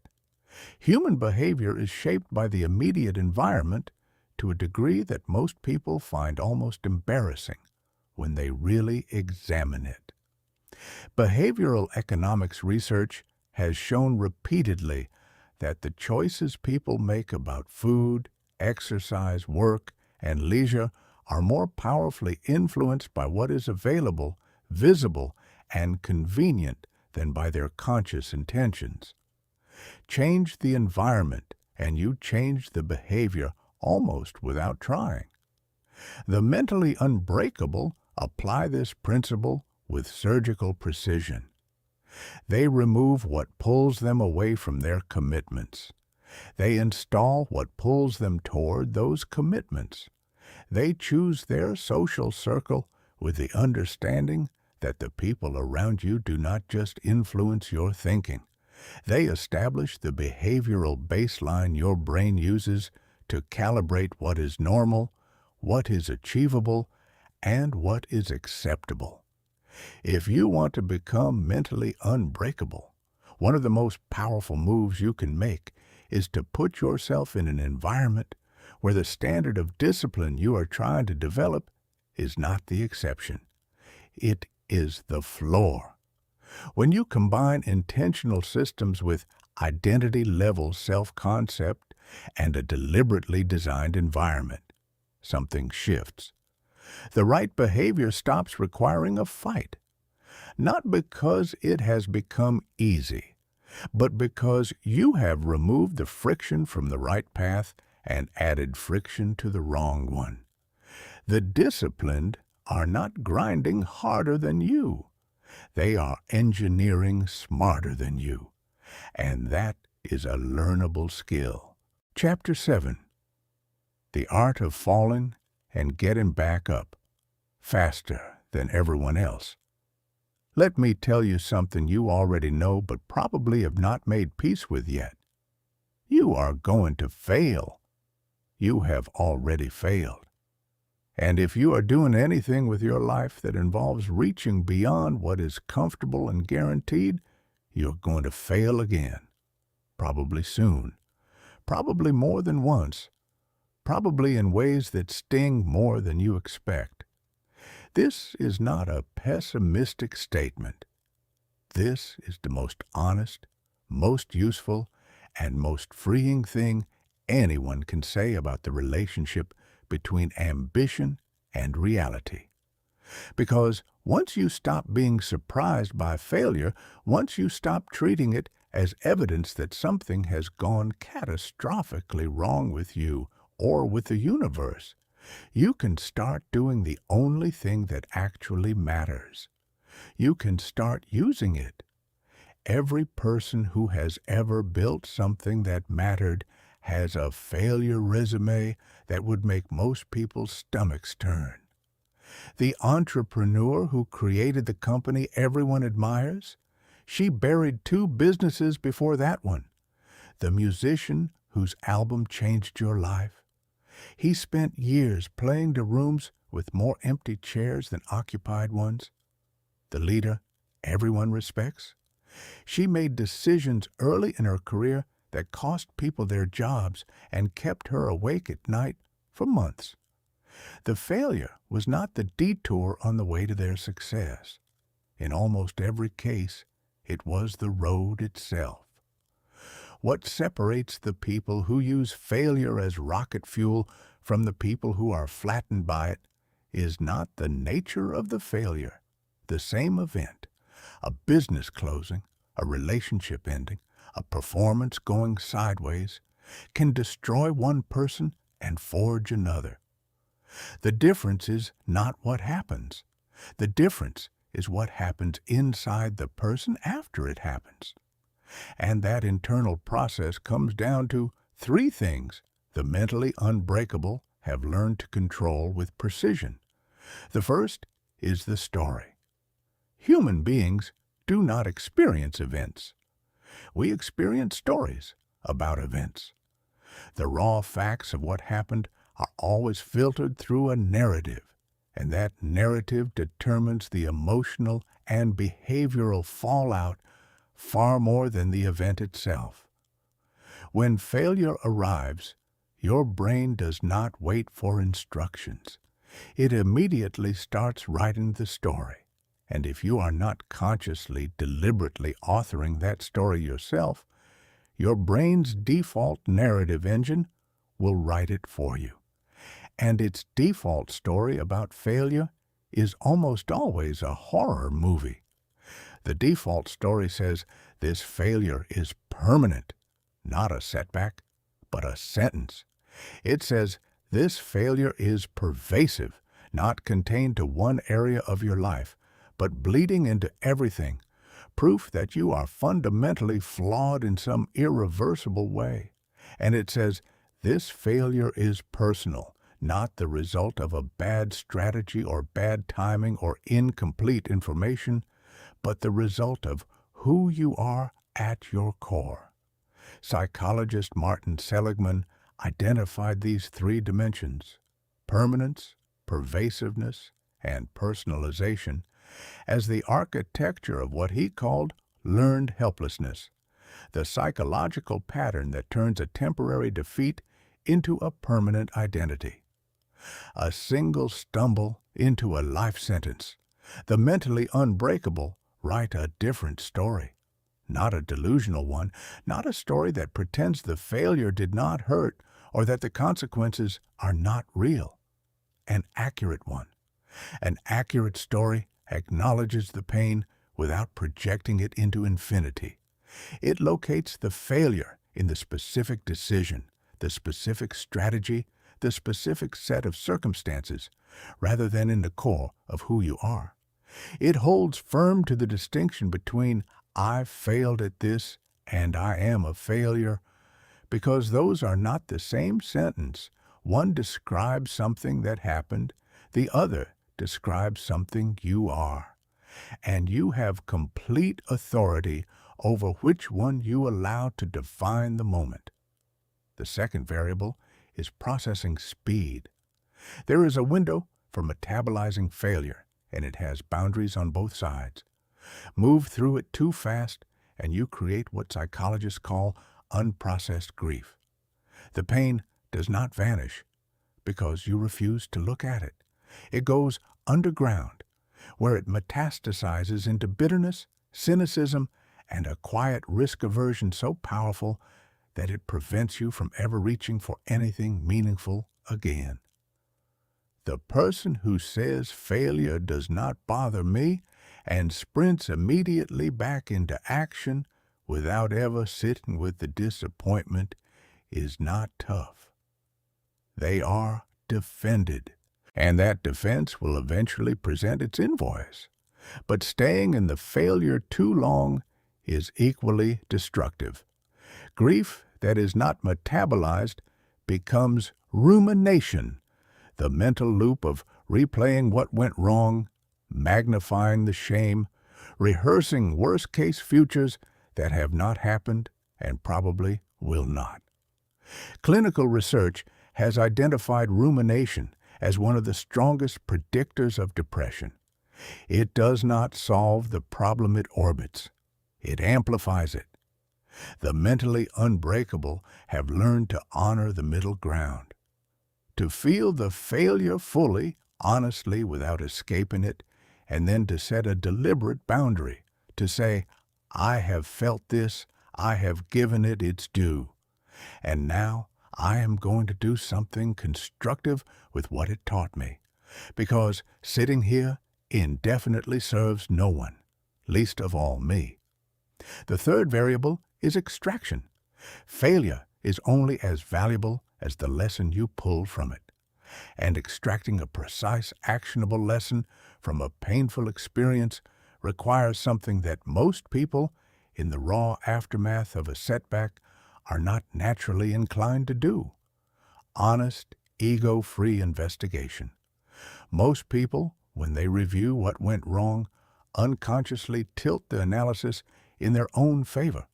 Human behavior is shaped by the immediate environment to a degree that most people find almost embarrassing when they really examine it. Behavioral economics research has shown repeatedly that the choices people make about food, exercise, work, and leisure are more powerfully influenced by what is available, visible, and convenient than by their conscious intentions. Change the environment, and you change the behavior almost without trying. The mentally unbreakable apply this principle with surgical precision. They remove what pulls them away from their commitments. They install what pulls them toward those commitments. They choose their social circle with the understanding that the people around you do not just influence your thinking. They establish the behavioral baseline your brain uses to calibrate what is normal, what is achievable, and what is acceptable. If you want to become mentally unbreakable, one of the most powerful moves you can make is to put yourself in an environment where the standard of discipline you are trying to develop is not the exception. It is the floor. When you combine intentional systems with identity-level self-concept and a deliberately designed environment, something shifts. The right behavior stops requiring a fight, not because it has become easy, but because you have removed the friction from the right path and added friction to the wrong one. The disciplined are not grinding harder than you. They are engineering smarter than you. And that is a learnable skill. Chapter 7. The Art of Falling and Getting Back Up Faster Than Everyone Else. Let me tell you something you already know but probably have not made peace with yet. You are going to fail. You have already failed. And if you are doing anything with your life that involves reaching beyond what is comfortable and guaranteed, you're going to fail again. Probably soon. Probably more than once. Probably in ways that sting more than you expect. This is not a pessimistic statement. This is the most honest, most useful, and most freeing thing anyone can say about the relationship between ambition and reality. Because once you stop being surprised by failure, once you stop treating it as evidence that something has gone catastrophically wrong with you or with the universe, you can start doing the only thing that actually matters. You can start using it. Every person who has ever built something that mattered has a failure resume that would make most people's stomachs turn. The entrepreneur who created the company everyone admires, she buried 2 businesses before that one. The musician whose album changed your life, he spent years playing to rooms with more empty chairs than occupied ones. The leader everyone respects, she made decisions early in her career that cost people their jobs and kept her awake at night for months. The failure was not the detour on the way to their success. In almost every case, it was the road itself. What separates the people who use failure as rocket fuel from the people who are flattened by it is not the nature of the failure. The same event, a business closing, a relationship ending, a performance going sideways, can destroy one person and forge another. The difference is not what happens. The difference is what happens inside the person after it happens. And that internal process comes down to 3 things the mentally unbreakable have learned to control with precision. The first is the story. Human beings do not experience events. We experience stories about events. The raw facts of what happened are always filtered through a narrative, and that narrative determines the emotional and behavioral fallout far more than the event itself. When failure arrives, your brain does not wait for instructions. It immediately starts writing the story. And if you are not consciously, deliberately authoring that story yourself, your brain's default narrative engine will write it for you. And its default story about failure is almost always a horror movie. The default story says this failure is permanent, not a setback, but a sentence. It says this failure is pervasive, not contained to one area of your life, but bleeding into everything, proof that you are fundamentally flawed in some irreversible way. And it says this failure is personal, not the result of a bad strategy or bad timing or incomplete information, but the result of who you are at your core. Psychologist Martin Seligman identified these 3 dimensions, permanence, pervasiveness, and personalization, as the architecture of what he called learned helplessness, the psychological pattern that turns a temporary defeat into a permanent identity. A single stumble into a life sentence. The mentally unbreakable write a different story, not a delusional one, not a story that pretends the failure did not hurt or that the consequences are not real. An accurate one. An accurate story acknowledges the pain without projecting it into infinity. It locates the failure in the specific decision, the specific strategy, the specific set of circumstances rather than in the core of who you are. It holds firm to the distinction between "I failed at this" and "I am a failure," because those are not the same sentence. One describes something that happened, the other describes something you are. And you have complete authority over which one you allow to define the moment. The second variable is processing speed. There is a window for metabolizing failure, and it has boundaries on both sides. Move through it too fast, and you create what psychologists call unprocessed grief. The pain does not vanish because you refuse to look at it. It goes underground, where it metastasizes into bitterness, cynicism, and a quiet risk aversion so powerful that it prevents you from ever reaching for anything meaningful again. The person who says failure does not bother me and sprints immediately back into action without ever sitting with the disappointment is not tough. They are defended, and that defense will eventually present its invoice. But staying in the failure too long is equally destructive. Grief that is not metabolized becomes rumination, the mental loop of replaying what went wrong, magnifying the shame, rehearsing worst-case futures that have not happened and probably will not. Clinical research has identified rumination as one of the strongest predictors of depression. It does not solve the problem it orbits. It amplifies it. The mentally unbreakable have learned to honor the middle ground, to feel the failure fully, honestly, without escaping it, and then to set a deliberate boundary, to say, "I have felt this, I have given it its due, and now I am going to do something constructive with what it taught me, because sitting here indefinitely serves no one, least of all me." The third variable is extraction. Failure is only as valuable as the lesson you pull from it. And extracting a precise, actionable lesson from a painful experience requires something that most people, in the raw aftermath of a setback, are not naturally inclined to do: honest, ego-free investigation. Most people, when they review what went wrong, unconsciously tilt the analysis in their own favor.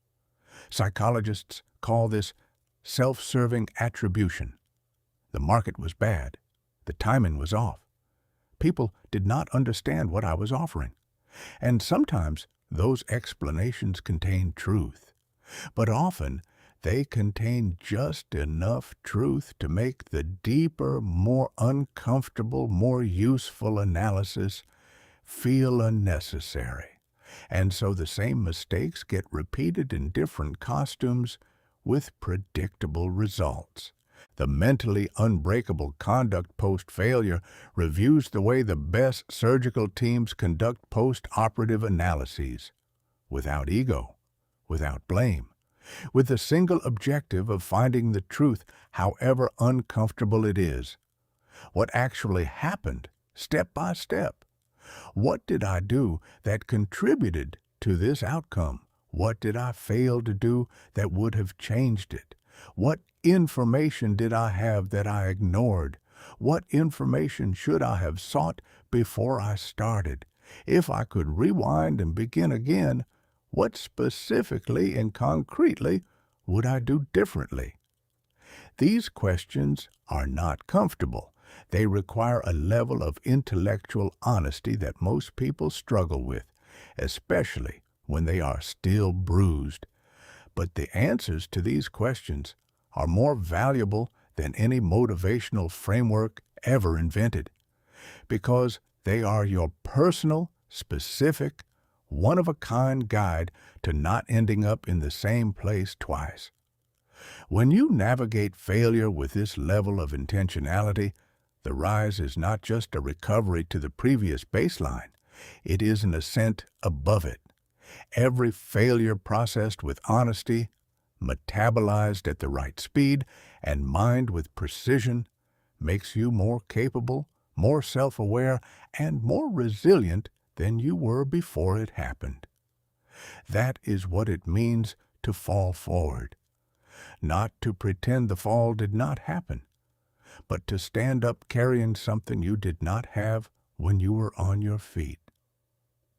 Psychologists call this self-serving attribution. The market was bad. The timing was off. People did not understand what I was offering. And sometimes those explanations contain truth. But often they contain just enough truth to make the deeper, more uncomfortable, more useful analysis feel unnecessary. And so the same mistakes get repeated in different costumes with predictable results. The mentally unbreakable conduct post-failure reviews the way the best surgical teams conduct post-operative analyses, without ego, without blame, with the single objective of finding the truth, however uncomfortable it is. What actually happened, step by step? What did I do that contributed to this outcome? What did I fail to do that would have changed it? What information did I have that I ignored? What information should I have sought before I started? If I could rewind and begin again, what specifically and concretely would I do differently? These questions are not comfortable. They require a level of intellectual honesty that most people struggle with, especially when they are still bruised. But the answers to these questions are more valuable than any motivational framework ever invented, because they are your personal, specific, one-of-a-kind guide to not ending up in the same place twice. When you navigate failure with this level of intentionality, the rise is not just a recovery to the previous baseline. It is an ascent above it. Every failure processed with honesty, metabolized at the right speed, and mined with precision makes you more capable, more self-aware, and more resilient than you were before it happened. That is what it means to fall forward. Not to pretend the fall did not happen, but to stand up carrying something you did not have when you were on your feet.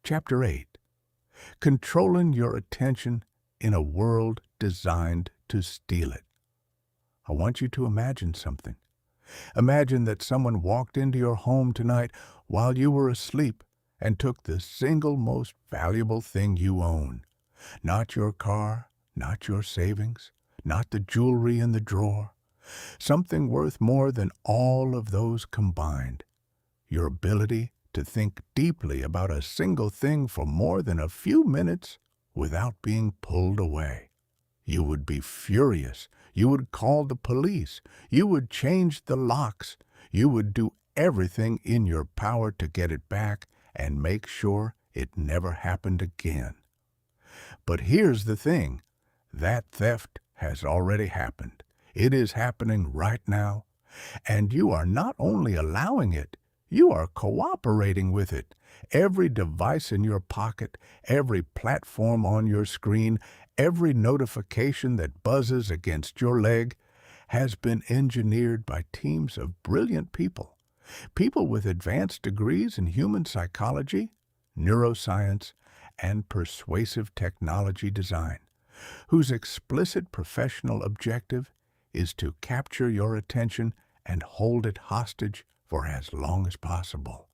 Chapter 8. Controlling your attention in a world designed to steal it. I want you to imagine something. Imagine that someone walked into your home tonight while you were asleep and took the single most valuable thing you own. Not your car, not your savings, not the jewelry in the drawer. Something worth more than all of those combined. Your ability to think deeply about a single thing for more than a few minutes without being pulled away. You would be furious. You would call the police. You would change the locks. You would do everything in your power to get it back and make sure it never happened again. But here's the thing. That theft has already happened. It is happening right now. And you are not only allowing it, you are cooperating with it. Every device in your pocket, every platform on your screen, every notification that buzzes against your leg has been engineered by teams of brilliant people. People with advanced degrees in human psychology, neuroscience, and persuasive technology design, whose explicit professional objective is to capture your attention and hold it hostage for as long as possible.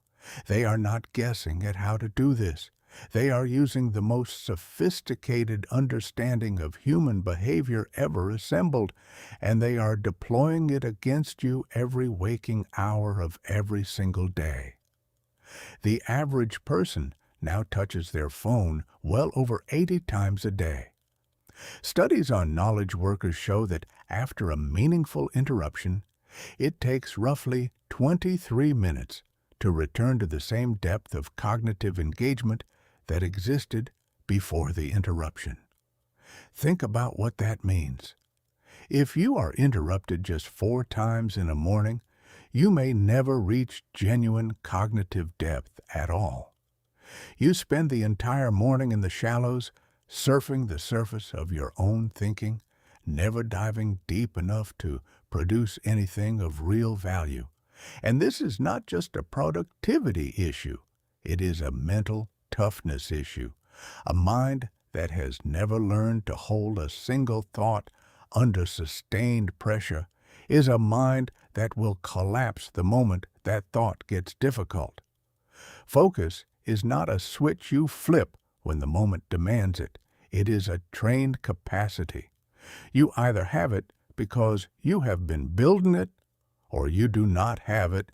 They are not guessing at how to do this. They are using the most sophisticated understanding of human behavior ever assembled, and they are deploying it against you every waking hour of every single day. The average person now touches their phone well over 80 times a day. Studies on knowledge workers show that after a meaningful interruption, it takes roughly 23 minutes to return to the same depth of cognitive engagement that existed before the interruption. Think about what that means. If you are interrupted just 4 times in a morning, you may never reach genuine cognitive depth at all. You spend the entire morning in the shallows, surfing the surface of your own thinking, never diving deep enough to produce anything of real value. And this is not just a productivity issue. It is a mental toughness issue. A mind that has never learned to hold a single thought under sustained pressure is a mind that will collapse the moment that thought gets difficult. Focus is not a switch you flip when the moment demands it. It is a trained capacity. You either have it because you have been building it, or you do not have it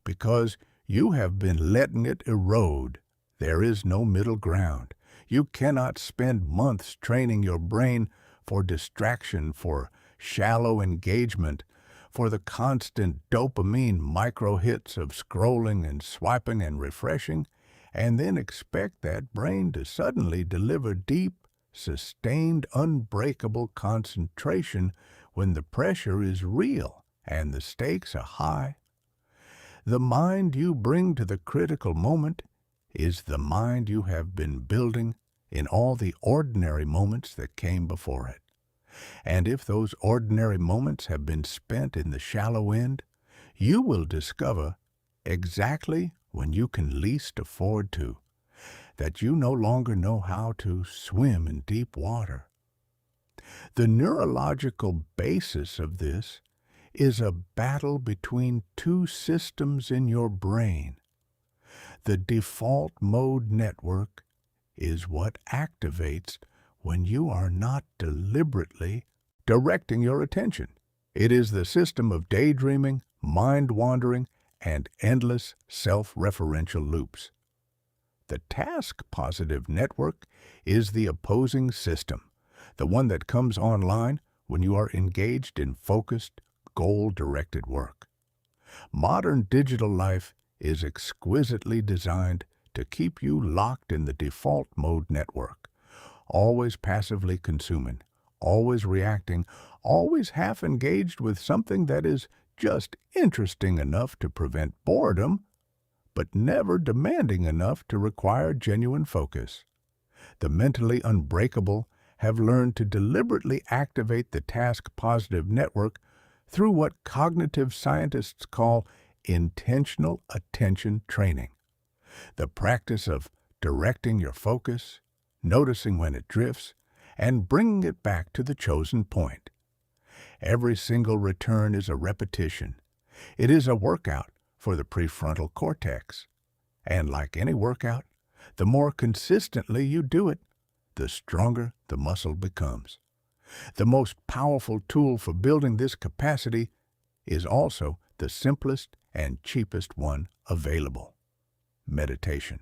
because you have been letting it erode. There is no middle ground. You cannot spend months training your brain for distraction, for shallow engagement, for the constant dopamine micro-hits of scrolling and swiping and refreshing, and then expect that brain to suddenly deliver deep, sustained, unbreakable concentration when the pressure is real and the stakes are high. The mind you bring to the critical moment is the mind you have been building in all the ordinary moments that came before it. And if those ordinary moments have been spent in the shallow end, you will discover exactly when you can least afford to, that you no longer know how to swim in deep water. The neurological basis of this is a battle between two systems in your brain. The default mode network is what activates when you are not deliberately directing your attention. It is the system of daydreaming, mind-wandering, and endless self-referential loops. The task-positive network is the opposing system, the one that comes online when you are engaged in focused, goal-directed work. Modern digital life is exquisitely designed to keep you locked in the default mode network, always passively consuming, always reacting, always half engaged with something that is just interesting enough to prevent boredom, but never demanding enough to require genuine focus. The mentally unbreakable have learned to deliberately activate the task-positive network through what cognitive scientists call intentional attention training. The practice of directing your focus, noticing when it drifts, and bringing it back to the chosen point. Every single return is a repetition. It is a workout for the prefrontal cortex. And like any workout, the more consistently you do it, the stronger the muscle becomes. The most powerful tool for building this capacity is also the simplest and cheapest one available: meditation.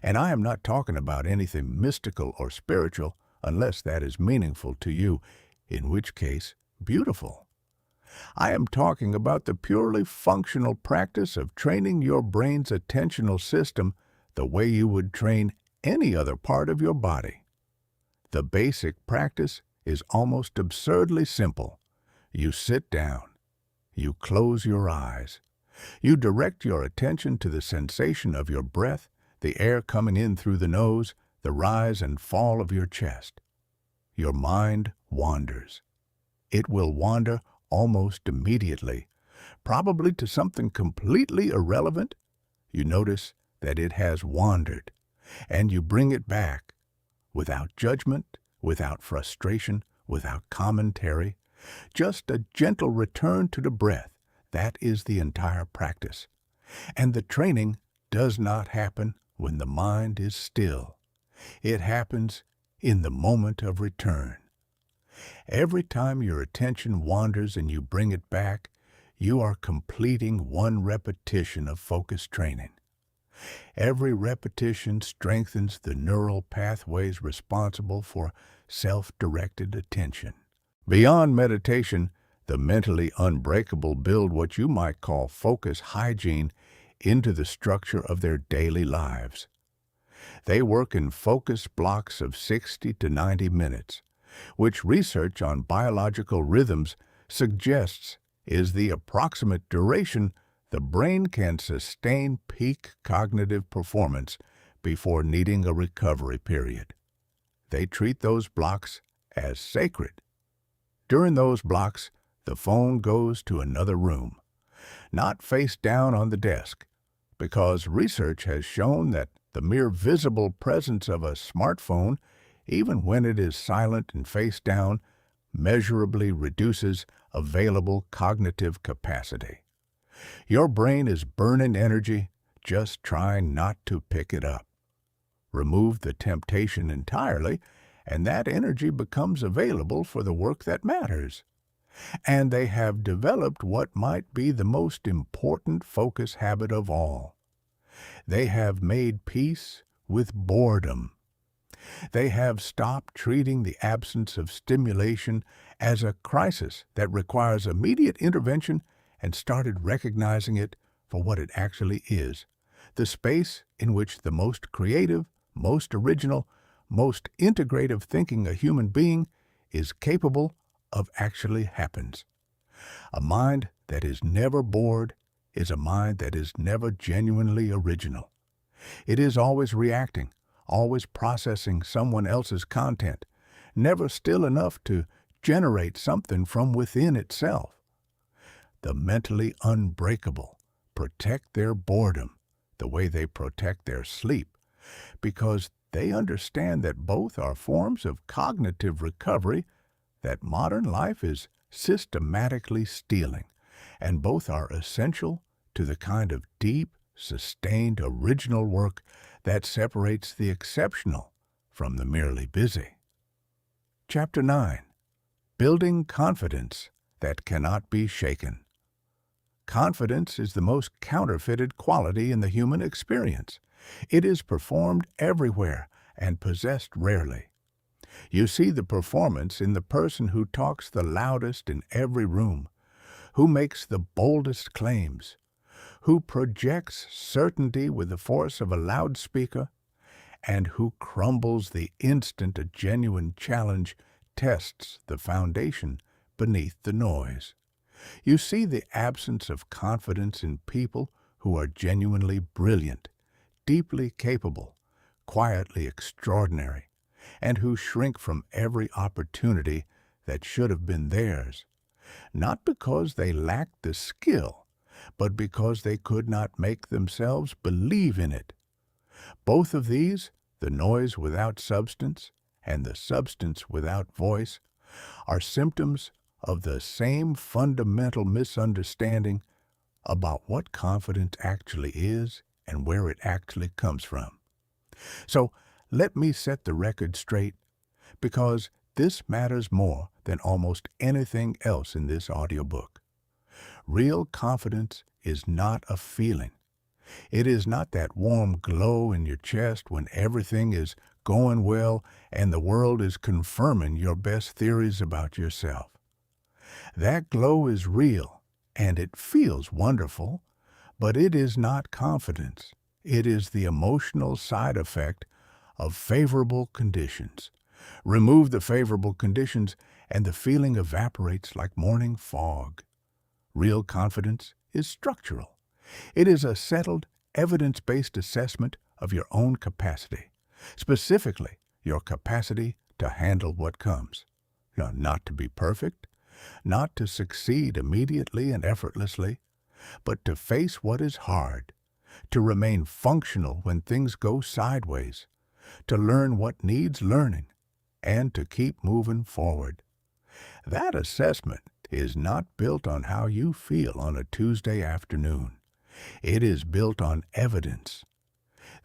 And I am not talking about anything mystical or spiritual unless that is meaningful to you, in which case, beautiful. I am talking about the purely functional practice of training your brain's attentional system the way you would train any other part of your body. The basic practice is almost absurdly simple. You sit down. You close your eyes. You direct your attention to the sensation of your breath, the air coming in through the nose, the rise and fall of your chest. Your mind wanders. It will wander almost immediately, probably to something completely irrelevant. You notice that it has wandered, and you bring it back, without judgment, without frustration, without commentary, just a gentle return to the breath. That is the entire practice. And the training does not happen when the mind is still. It happens in the moment of return. Every time your attention wanders and you bring it back, you are completing one repetition of focus training. Every repetition strengthens the neural pathways responsible for self-directed attention. Beyond meditation, the mentally unbreakable build what you might call focus hygiene into the structure of their daily lives. They work in focus blocks of 60 to 90 minutes, which research on biological rhythms suggests is the approximate duration the brain can sustain peak cognitive performance before needing a recovery period. They treat those blocks as sacred. During those blocks, the phone goes to another room, not face down on the desk, because research has shown that the mere visible presence of a smartphone, even when it is silent and face down, measurably reduces available cognitive capacity. Your brain is burning energy just trying not to pick it up. Remove the temptation entirely, and that energy becomes available for the work that matters. And they have developed what might be the most important focus habit of all. They have made peace with boredom. They have stopped treating the absence of stimulation as a crisis that requires immediate intervention and started recognizing it for what it actually is, the space in which the most creative, most original, most integrative thinking a human being is capable of actually happens. A mind that is never bored is a mind that is never genuinely original. It is always reacting, always processing someone else's content, never still enough to generate something from within itself. The mentally unbreakable protect their boredom the way they protect their sleep, because they understand that both are forms of cognitive recovery that modern life is systematically stealing, and both are essential to the kind of deep, sustained, original work that separates the exceptional from the merely busy. Chapter 9. Building Confidence That Cannot Be Shaken. Confidence is the most counterfeited quality in the human experience. It is performed everywhere and possessed rarely. You see the performance in the person who talks the loudest in every room, who makes the boldest claims, who projects certainty with the force of a loudspeaker, and who crumbles the instant a genuine challenge tests the foundation beneath the noise. You see the absence of confidence in people who are genuinely brilliant, deeply capable, quietly extraordinary, and who shrink from every opportunity that should have been theirs, not because they lacked the skill, but because they could not make themselves believe in it. Both of these, the noise without substance and the substance without voice, are symptoms of the same fundamental misunderstanding about what confidence actually is and where it actually comes from. So let me set the record straight, because this matters more than almost anything else in this audiobook. Real confidence is not a feeling. It is not that warm glow in your chest when everything is going well and the world is confirming your best theories about yourself. That glow is real and it feels wonderful, but it is not confidence. It is the emotional side effect of favorable conditions. Remove the favorable conditions and the feeling evaporates like morning fog. Real confidence is structural. It is a settled, evidence-based assessment of your own capacity, specifically your capacity to handle what comes. Not to be perfect, not to succeed immediately and effortlessly, but to face what is hard, to remain functional when things go sideways, to learn what needs learning, and to keep moving forward. That assessment is not built on how you feel on a Tuesday afternoon. It is built on evidence,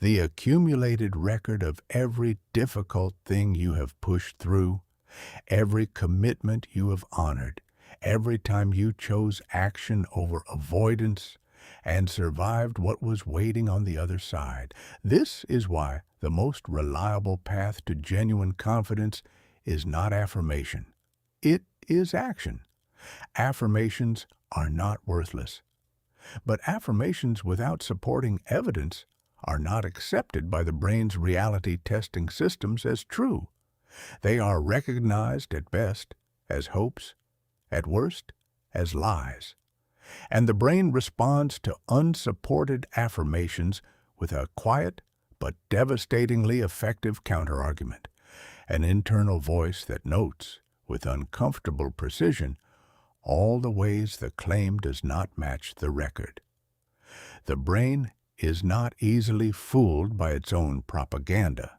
the accumulated record of every difficult thing you have pushed through, every commitment you have honored, every time you chose action over avoidance and survived what was waiting on the other side. This is why the most reliable path to genuine confidence is not affirmation. It is action. Affirmations are not worthless. But affirmations without supporting evidence are not accepted by the brain's reality testing systems as true. They are recognized at best as hopes, at worst as lies. And the brain responds to unsupported affirmations with a quiet but devastatingly effective counterargument, an internal voice that notes, with uncomfortable precision, all the ways the claim does not match the record. The brain is not easily fooled by its own propaganda.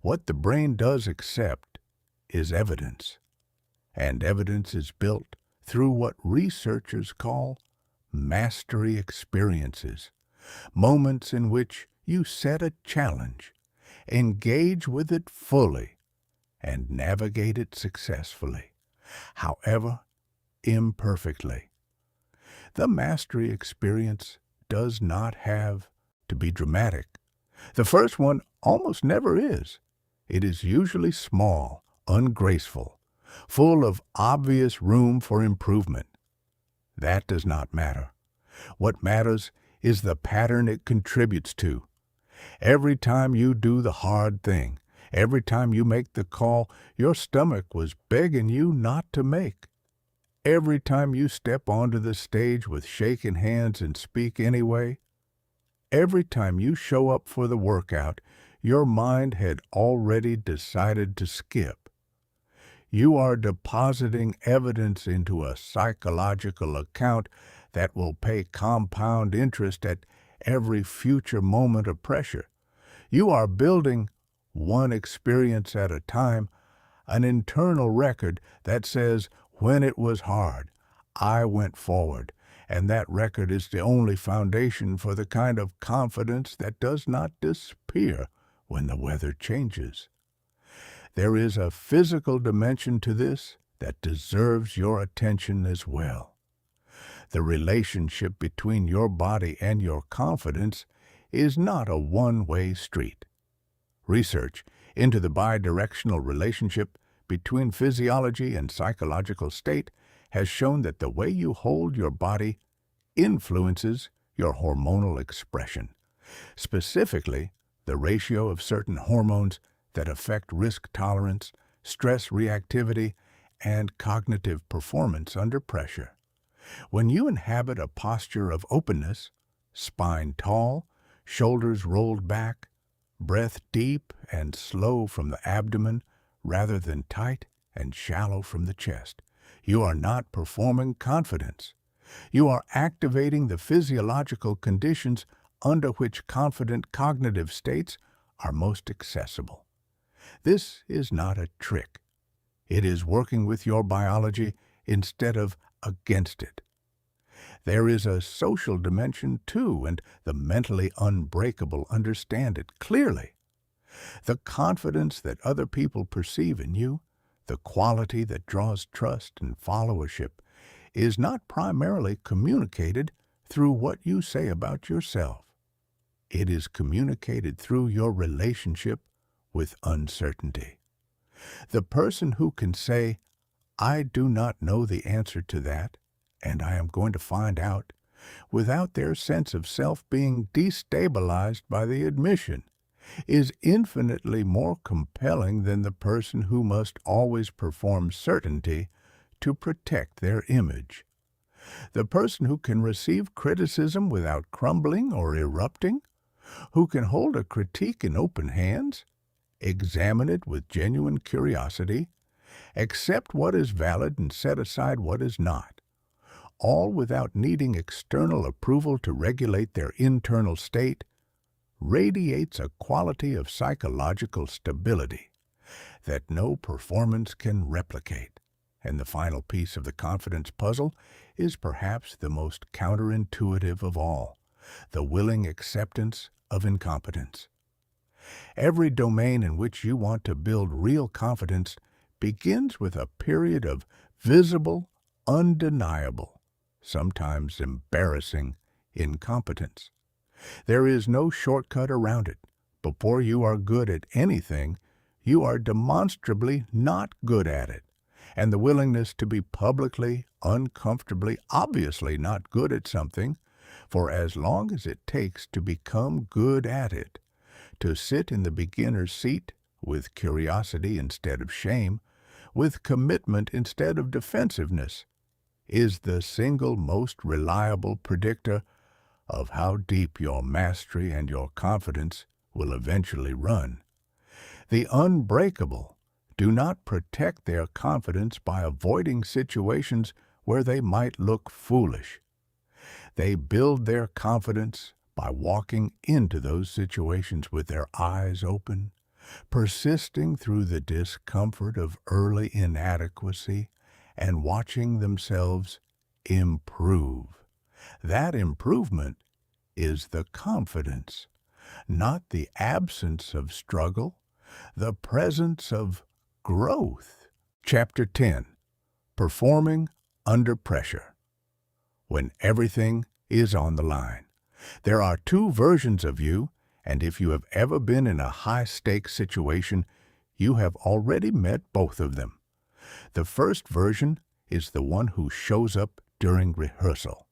What the brain does accept is evidence, and evidence is built through what researchers call mastery experiences, moments in which you set a challenge, engage with it fully, and navigate it successfully, however imperfectly. The mastery experience does not have to be dramatic. The first one almost never is. It is usually small, ungraceful, full of obvious room for improvement. That does not matter. What matters is the pattern it contributes to. Every time you do the hard thing, every time you make the call your stomach was begging you not to make, every time you step onto the stage with shaking hands and speak anyway, every time you show up for the workout your mind had already decided to skip. You are depositing evidence into a psychological account that will pay compound interest at every future moment of pressure. You are building, one experience at a time, an internal record that says, when it was hard, I went forward, and that record is the only foundation for the kind of confidence that does not disappear when the weather changes. There is a physical dimension to this that deserves your attention as well. The relationship between your body and your confidence is not a one-way street. Research into the bidirectional relationship between physiology and psychological state has shown that the way you hold your body influences your hormonal expression, specifically the ratio of certain hormones that affect risk tolerance, stress reactivity, and cognitive performance under pressure. When you inhabit a posture of openness, spine tall, shoulders rolled back, breath deep and slow from the abdomen rather than tight and shallow from the chest, you are not performing confidence. You are activating the physiological conditions under which confident cognitive states are most accessible. This is not a trick. It is working with your biology instead of against it. There is a social dimension too, and the mentally unbreakable understand it clearly. The confidence that other people perceive in you, the quality that draws trust and followership, is not primarily communicated through what you say about yourself. It is communicated through your relationship with uncertainty. The person who can say, "I do not know the answer to that, and I am going to find out," without their sense of self being destabilized by the admission, is infinitely more compelling than the person who must always perform certainty to protect their image. The person who can receive criticism without crumbling or erupting, who can hold a critique in open hands, examine it with genuine curiosity, accept what is valid and set aside what is not, all without needing external approval to regulate their internal state, radiates a quality of psychological stability that no performance can replicate. And the final piece of the confidence puzzle is perhaps the most counterintuitive of all, the willing acceptance of incompetence. Every domain in which you want to build real confidence begins with a period of visible, undeniable, sometimes embarrassing incompetence. There is no shortcut around it. Before you are good at anything, you are demonstrably not good at it. And the willingness to be publicly, uncomfortably, obviously not good at something, for as long as it takes to become good at it, to sit in the beginner's seat with curiosity instead of shame, with commitment instead of defensiveness, is the single most reliable predictor of how deep your mastery and your confidence will eventually run. The unbreakable do not protect their confidence by avoiding situations where they might look foolish. They build their confidence by walking into those situations with their eyes open, persisting through the discomfort of early inadequacy, and watching themselves improve. That improvement is the confidence, not the absence of struggle, the presence of growth. Chapter 10. Performing under pressure. When everything is on the line. There are two versions of you, and if you have ever been in a high-stakes situation, you have already met both of them. The first version is the one who shows up during rehearsal,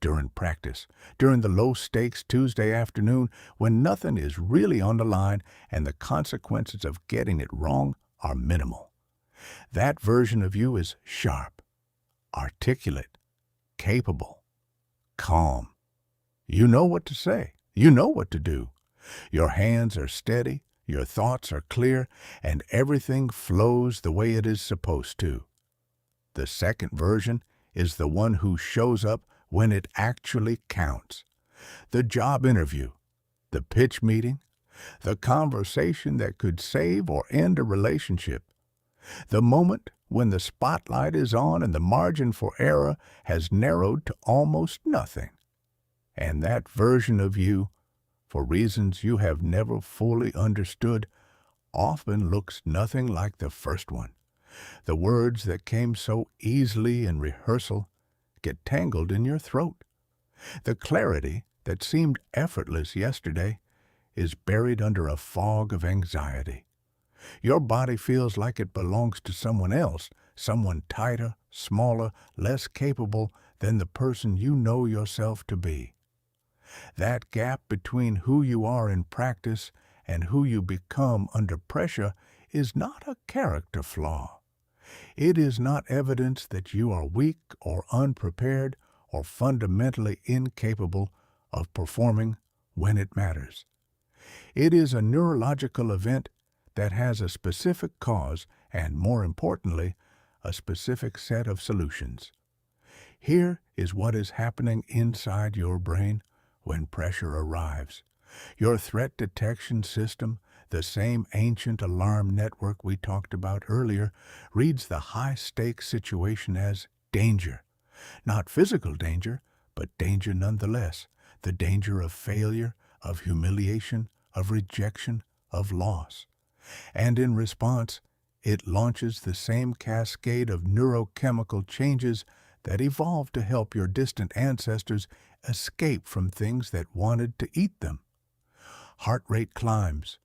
during practice, during the low-stakes Tuesday afternoon when nothing is really on the line and the consequences of getting it wrong are minimal. That version of you is sharp, articulate, capable, calm. You know what to say. You know what to do. Your hands are steady, your thoughts are clear, and everything flows the way it is supposed to. The second version is the one who shows up when it actually counts. The job interview, the pitch meeting, the conversation that could save or end a relationship, the moment when the spotlight is on and the margin for error has narrowed to almost nothing. And that version of you, for reasons you have never fully understood, often looks nothing like the first one. The words that came so easily in rehearsal get tangled in your throat. The clarity that seemed effortless yesterday is buried under a fog of anxiety. Your body feels like it belongs to someone else, someone tighter, smaller, less capable than the person you know yourself to be. That gap between who you are in practice and who you become under pressure is not a character flaw. It is not evidence that you are weak or unprepared or fundamentally incapable of performing when it matters. It is a neurological event that has a specific cause and, more importantly, a specific set of solutions. Here is what is happening inside your brain when pressure arrives. Your threat detection system, the same ancient alarm network we talked about earlier, reads the high-stakes situation as danger. Not physical danger, but danger nonetheless. The danger of failure, of humiliation, of rejection, of loss. And in response, it launches the same cascade of neurochemical changes that evolved to help your distant ancestors escape from things that wanted to eat them. Heart rate climbs,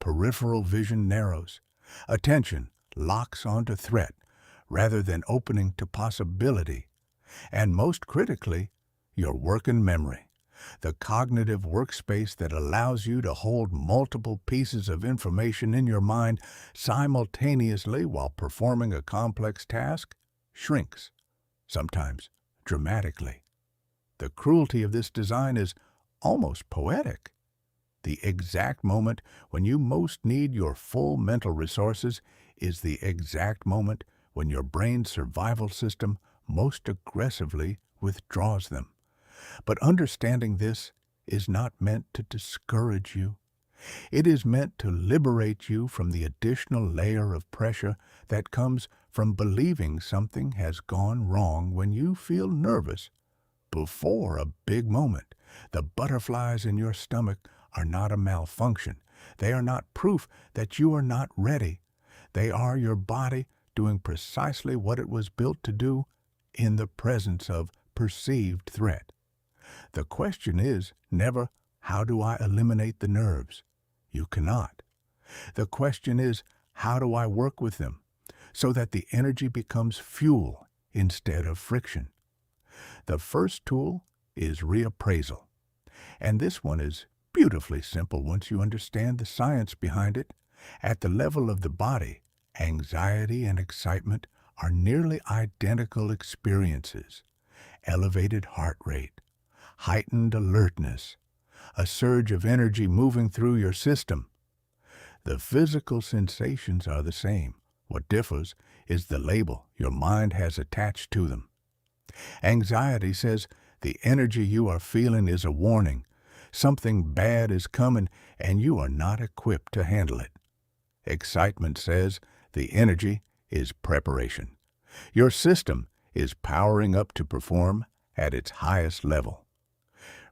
peripheral vision narrows, attention locks onto threat rather than opening to possibility, and most critically, your working memory, the cognitive workspace that allows you to hold multiple pieces of information in your mind simultaneously while performing a complex task, shrinks, sometimes dramatically. The cruelty of this design is almost poetic. The exact moment when you most need your full mental resources is the exact moment when your brain's survival system most aggressively withdraws them. But understanding this is not meant to discourage you. It is meant to liberate you from the additional layer of pressure that comes from believing something has gone wrong when you feel nervous before a big moment. The butterflies in your stomach are not a malfunction. They are not proof that you are not ready. They are your body doing precisely what it was built to do in the presence of perceived threat. The question is never, how do I eliminate the nerves? You cannot. The question is, how do I work with them so that the energy becomes fuel instead of friction? The first tool is reappraisal, and this one is beautifully simple once you understand the science behind it. At the level of the body, anxiety and excitement are nearly identical experiences. Elevated heart rate, heightened alertness, a surge of energy moving through your system. The physical sensations are the same. What differs is the label your mind has attached to them. Anxiety says the energy you are feeling is a warning. Something bad is coming and you are not equipped to handle it. Excitement says the energy is preparation. Your system is powering up to perform at its highest level.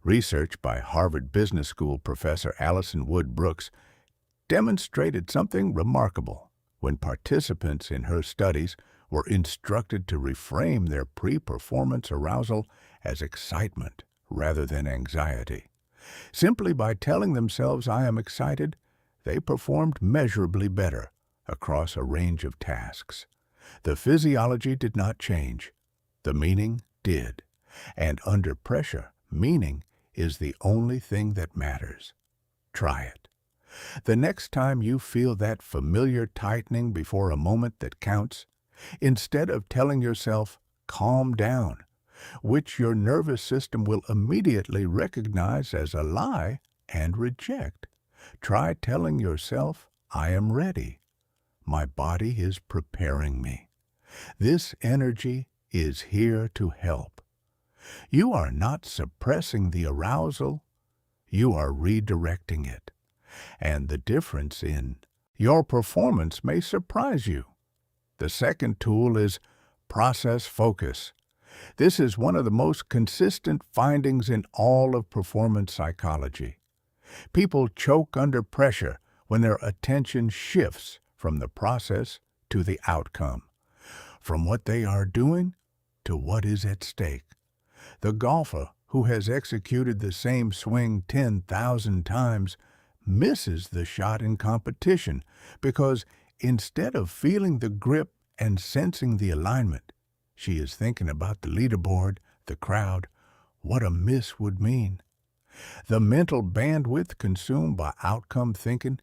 Research by Harvard Business School professor Alison Wood Brooks demonstrated something remarkable when participants in her studies were instructed to reframe their pre-performance arousal as excitement rather than anxiety. Simply by telling themselves, "I am excited," they performed measurably better across a range of tasks. The physiology did not change. The meaning did. And under pressure, meaning is the only thing that matters. Try it. The next time you feel that familiar tightening before a moment that counts, instead of telling yourself, "calm down," which your nervous system will immediately recognize as a lie and reject, try telling yourself, "I am ready. My body is preparing me. This energy is here to help." You are not suppressing the arousal, you are redirecting it. And the difference in your performance may surprise you. The second tool is process focus. This is one of the most consistent findings in all of performance psychology. People choke under pressure when their attention shifts from the process to the outcome, from what they are doing to what is at stake. The golfer who has executed the same swing 10,000 times misses the shot in competition because instead of feeling the grip and sensing the alignment, she is thinking about the leaderboard, the crowd, what a miss would mean. The mental bandwidth consumed by outcome thinking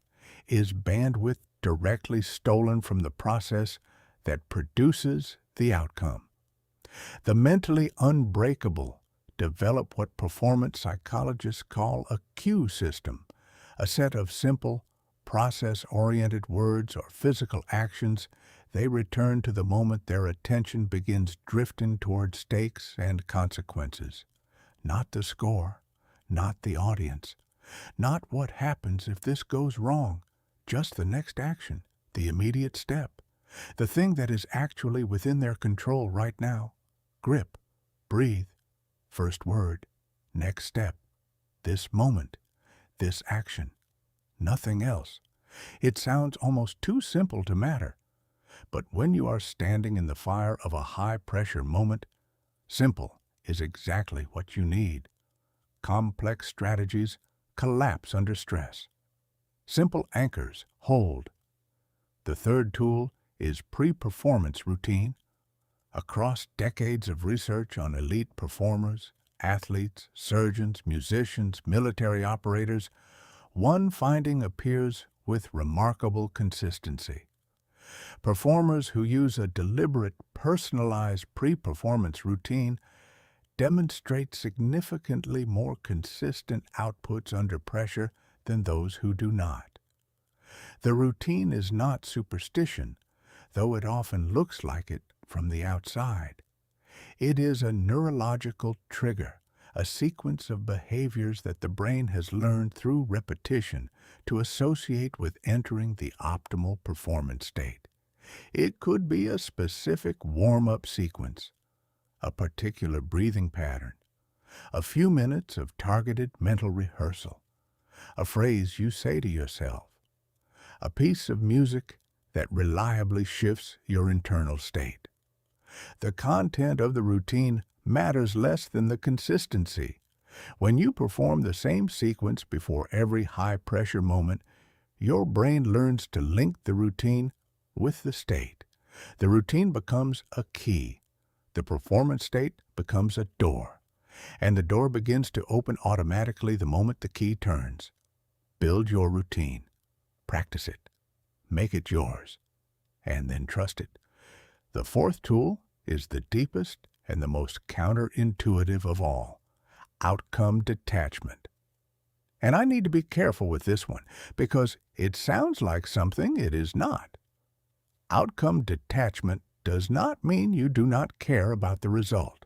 is bandwidth directly stolen from the process that produces the outcome. The mentally unbreakable develop what performance psychologists call a cue system, a set of simple, process-oriented words or physical actions they return to the moment their attention begins drifting toward stakes and consequences. Not the score, not the audience, not what happens if this goes wrong, just the next action, the immediate step, the thing that is actually within their control right now. Grip, breathe, first word, next step, this moment, this action, nothing else. It sounds almost too simple to matter. But when you are standing in the fire of a high-pressure moment, simple is exactly what you need. Complex strategies collapse under stress. Simple anchors hold. The third tool is pre-performance routine. Across decades of research on elite performers, athletes, surgeons, musicians, military operators, one finding appears with remarkable consistency. Performers who use a deliberate, personalized pre-performance routine demonstrate significantly more consistent outputs under pressure than those who do not. The routine is not superstition, though it often looks like it from the outside. It is a neurological trigger, a sequence of behaviors that the brain has learned through repetition to associate with entering the optimal performance state. It could be a specific warm-up sequence, a particular breathing pattern, a few minutes of targeted mental rehearsal, a phrase you say to yourself, a piece of music that reliably shifts your internal state. The content of the routine matters less than the consistency. When you perform the same sequence before every high-pressure moment, your brain learns to link the routine with the state. The routine becomes a key. The performance state becomes a door. And the door begins to open automatically the moment the key turns. Build your routine. Practice it. Make it yours. And then trust it. The fourth tool is the deepest and the most counterintuitive of all, outcome detachment. And I need to be careful with this one because it sounds like something it is not. Outcome detachment does not mean you do not care about the result.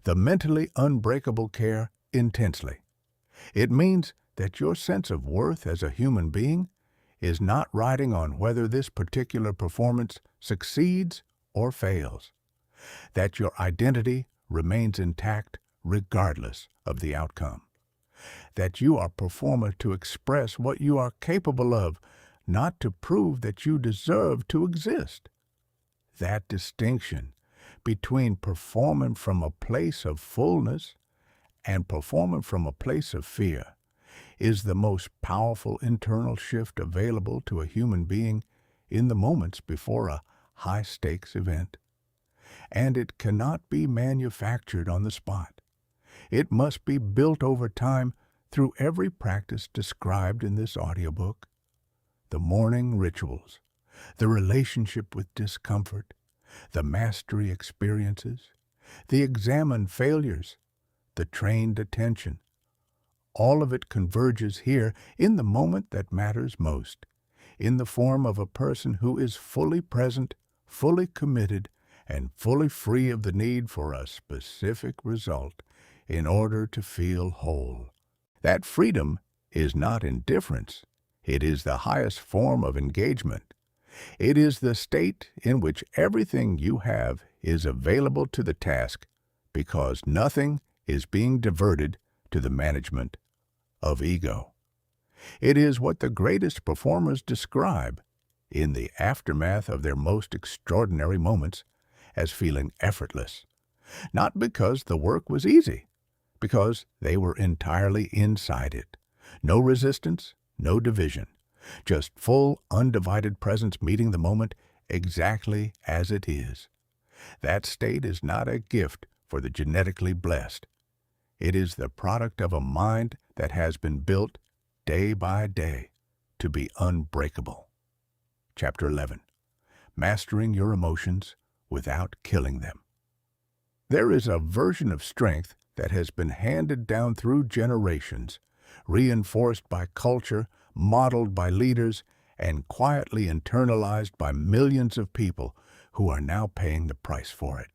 The mentally unbreakable care intensely. It means that your sense of worth as a human being is not riding on whether this particular performance succeeds or fails. That your identity remains intact regardless of the outcome. That you are performer to express what you are capable of, not to prove that you deserve to exist. That distinction between performing from a place of fullness and performing from a place of fear is the most powerful internal shift available to a human being in the moments before a high-stakes event. And it cannot be manufactured on the spot. It must be built over time through every practice described in this audiobook. The morning rituals, the relationship with discomfort, the mastery experiences, the examined failures, the trained attention. All of it converges here in the moment that matters most, in the form of a person who is fully present, fully committed, and fully free of the need for a specific result in order to feel whole. That freedom is not indifference. It is the highest form of engagement. It is the state in which everything you have is available to the task because nothing is being diverted to the management of ego. It is what the greatest performers describe in the aftermath of their most extraordinary moments as feeling effortless, not because the work was easy, because they were entirely inside it. No resistance, no division, just full, undivided presence meeting the moment exactly as it is. That state is not a gift for the genetically blessed. It is the product of a mind that has been built day by day to be unbreakable. Chapter 11. mastering your emotions without killing them. There is a version of strength that has been handed down through generations, reinforced by culture, modeled by leaders, and quietly internalized by millions of people who are now paying the price for it.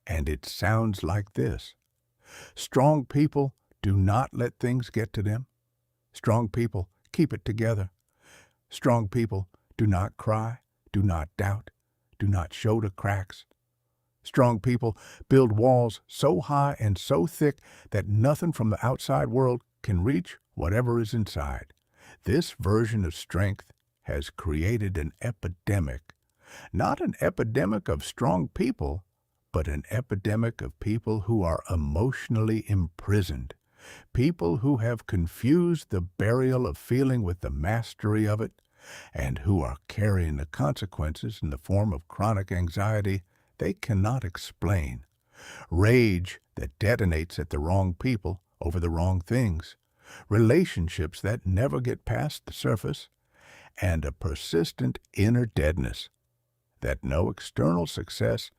And it sounds like this. Strong people do not let things get to them. Strong people keep it together. Strong people do not cry, do not doubt, do not show the cracks. Strong people build walls so high and so thick that nothing from the outside world can reach whatever is inside. This version of strength has created an epidemic. Not an epidemic of strong people, but an epidemic of people who are emotionally imprisoned. People who have confused the burial of feeling with the mastery of it, and who are carrying the consequences in the form of chronic anxiety they cannot explain. Rage that detonates at the wrong people over the wrong things. Relationships that never get past the surface, and a persistent inner deadness that no external success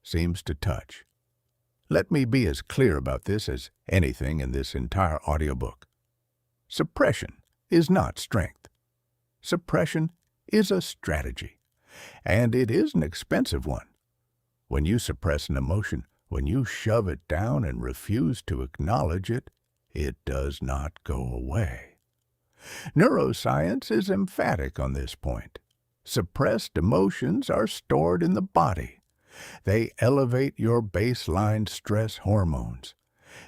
seems to touch. Let me be as clear about this as anything in this entire audiobook. Suppression is not strength. Suppression is a strategy, and it is an expensive one. When you suppress an emotion, when you shove it down and refuse to acknowledge it, it does not go away. Neuroscience is emphatic on this point. Suppressed emotions are stored in the body. They elevate your baseline stress hormones.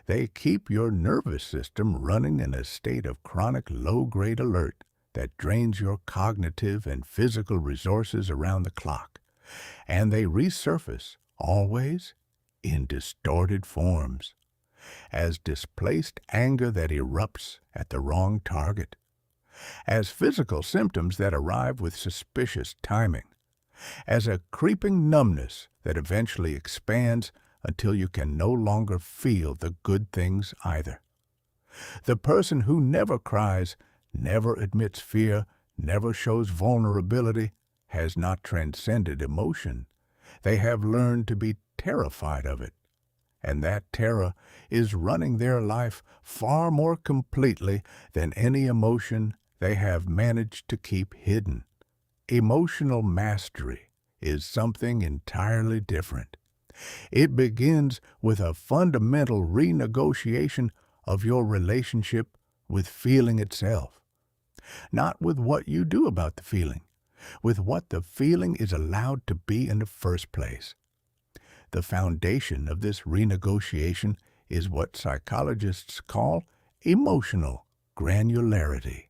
They keep your nervous system running in a state of chronic low-grade alert that drains your cognitive and physical resources around the clock. And they resurface, always, in distorted forms, as displaced anger that erupts at the wrong target, as physical symptoms that arrive with suspicious timing, as a creeping numbness that eventually expands until you can no longer feel the good things either. The person who never cries, never admits fear, never shows vulnerability, has not transcended emotion. They have learned to be terrified of it, and that terror is running their life far more completely than any emotion they have managed to keep hidden. Emotional mastery is something entirely different. It begins with a fundamental renegotiation of your relationship with feeling itself. Not with what you do about the feeling, with what the feeling is allowed to be in the first place. The foundation of this renegotiation is what psychologists call emotional granularity,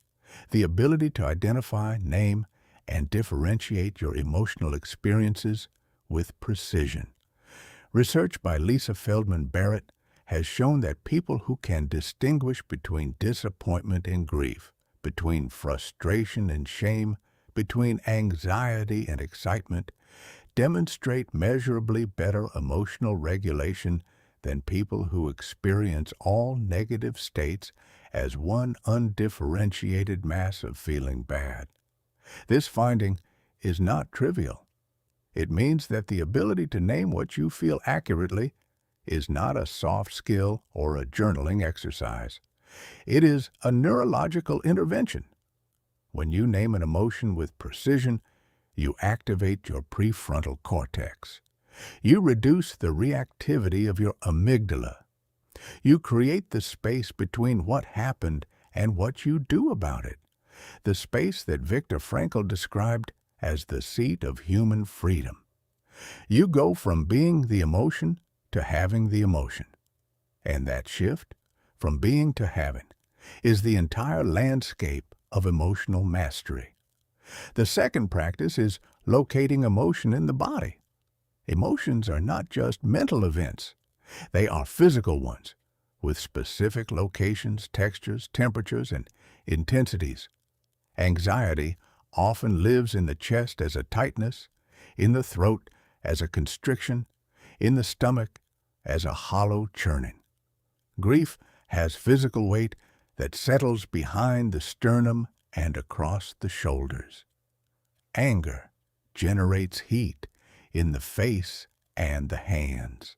the ability to identify, name, and differentiate your emotional experiences with precision. Research by Lisa Feldman Barrett has shown that people who can distinguish between disappointment and grief, between frustration and shame, between anxiety and excitement, demonstrate measurably better emotional regulation than people who experience all negative states as one undifferentiated mass of feeling bad. This finding is not trivial. It means that the ability to name what you feel accurately is not a soft skill or a journaling exercise. It is a neurological intervention. When you name an emotion with precision, you activate your prefrontal cortex. You reduce the reactivity of your amygdala. You create the space between what happened and what you do about it, the space that Viktor Frankl described as the seat of human freedom. You go from being the emotion to having the emotion. And that shift, from being to having, is the entire landscape of emotional mastery. The second practice is locating emotion in the body. Emotions are not just mental events. They are physical ones, with specific locations, textures, temperatures, and intensities. Anxiety often lives in the chest as a tightness, in the throat as a constriction, in the stomach as a hollow churning. Grief has physical weight that settles behind the sternum and across the shoulders. Anger generates heat in the face and the hands.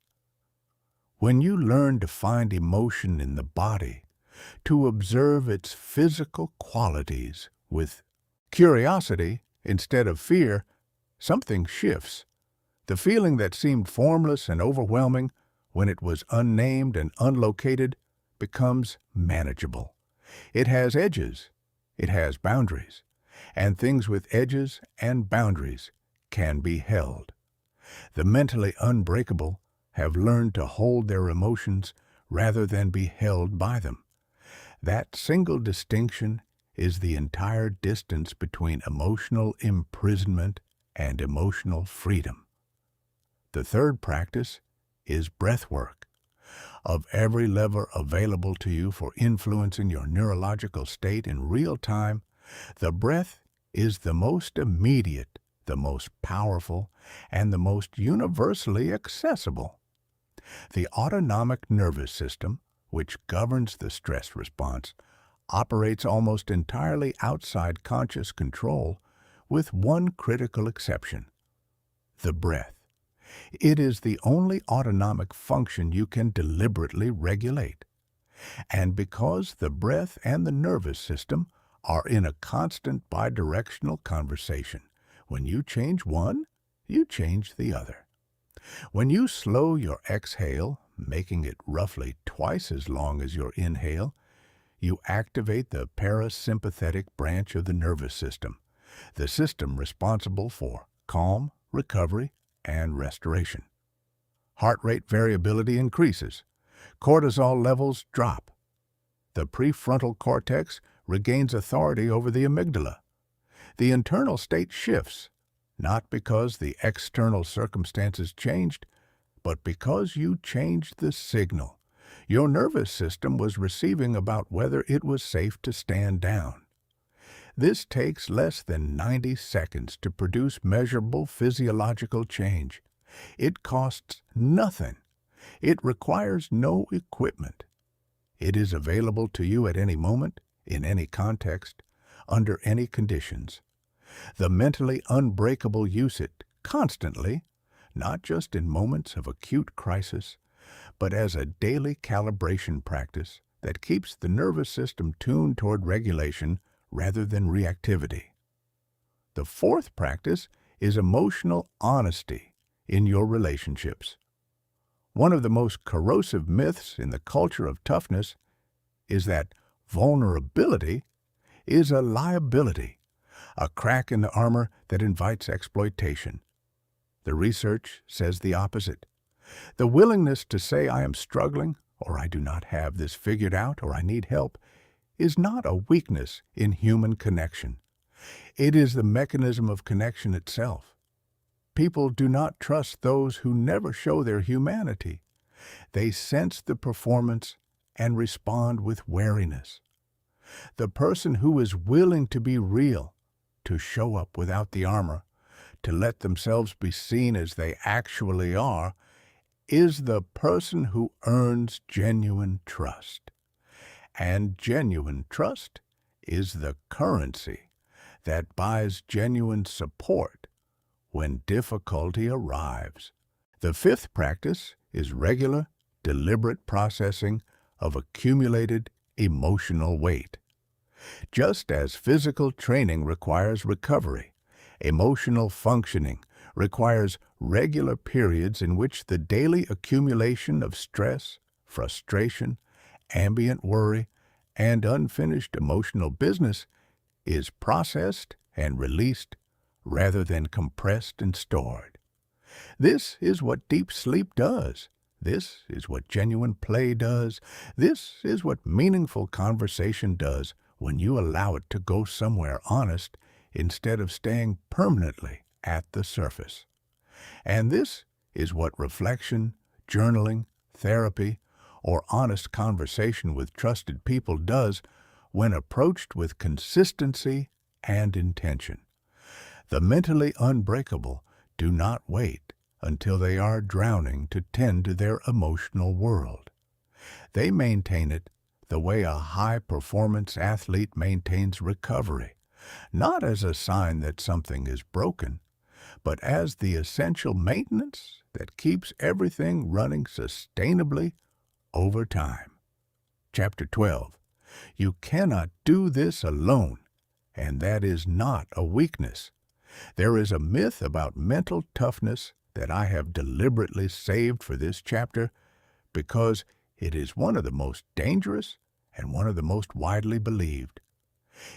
When you learn to find emotion in the body, to observe its physical qualities with curiosity instead of fear, something shifts. The feeling that seemed formless and overwhelming when it was unnamed and unlocated becomes manageable. It has edges, it has boundaries, and things with edges and boundaries can be held. The mentally unbreakable have learned to hold their emotions rather than be held by them. That single distinction is the entire distance between emotional imprisonment and emotional freedom. The third practice is breath work. Of every lever available to you for influencing your neurological state in real time, the breath is the most immediate, the most powerful, and the most universally accessible. The autonomic nervous system, which governs the stress response, operates almost entirely outside conscious control, with one critical exception: the breath. It is the only autonomic function you can deliberately regulate. And because the breath and the nervous system are in a constant bidirectional conversation, when you change one, you change the other. When you slow your exhale, making it roughly twice as long as your inhale, you activate the parasympathetic branch of the nervous system, the system responsible for calm, recovery, and restoration. Heart rate variability increases. Cortisol levels drop. The prefrontal cortex regains authority over the amygdala. The internal state shifts, not because the external circumstances changed, but because you changed the signal your nervous system was receiving about whether it was safe to stand down. This takes less than 90 seconds to produce measurable physiological change. It costs nothing. It requires no equipment. It is available to you at any moment, in any context, under any conditions. The mentally unbreakable use it constantly, not just in moments of acute crisis, but as a daily calibration practice that keeps the nervous system tuned toward regulation rather than reactivity. The fourth practice is emotional honesty in your relationships. One of the most corrosive myths in the culture of toughness is that vulnerability is a liability, a crack in the armor that invites exploitation. The research says the opposite. The willingness to say I am struggling, or I do not have this figured out, or I need help, is not a weakness in human connection. It is the mechanism of connection itself. People do not trust those who never show their humanity. They sense the performance and respond with wariness. The person who is willing to be real, to show up without the armor, to let themselves be seen as they actually are, is the person who earns genuine trust. And genuine trust is the currency that buys genuine support when difficulty arrives. The fifth practice is regular, deliberate processing of accumulated emotional weight. Just as physical training requires recovery, emotional functioning requires regular periods in which the daily accumulation of stress, frustration, ambient worry, and unfinished emotional business is processed and released rather than compressed and stored. This is what deep sleep does. This is what genuine play does. This is what meaningful conversation does when you allow it to go somewhere honest instead of staying permanently at the surface. And this is what reflection, journaling, therapy, or honest conversation with trusted people does when approached with consistency and intention. The mentally unbreakable do not wait until they are drowning to tend to their emotional world. They maintain it the way a high-performance athlete maintains recovery, not as a sign that something is broken, but as the essential maintenance that keeps everything running sustainably over time. Chapter 12. You cannot do this alone, and that is not a weakness. There is a myth about mental toughness that I have deliberately saved for this chapter because it is one of the most dangerous and one of the most widely believed.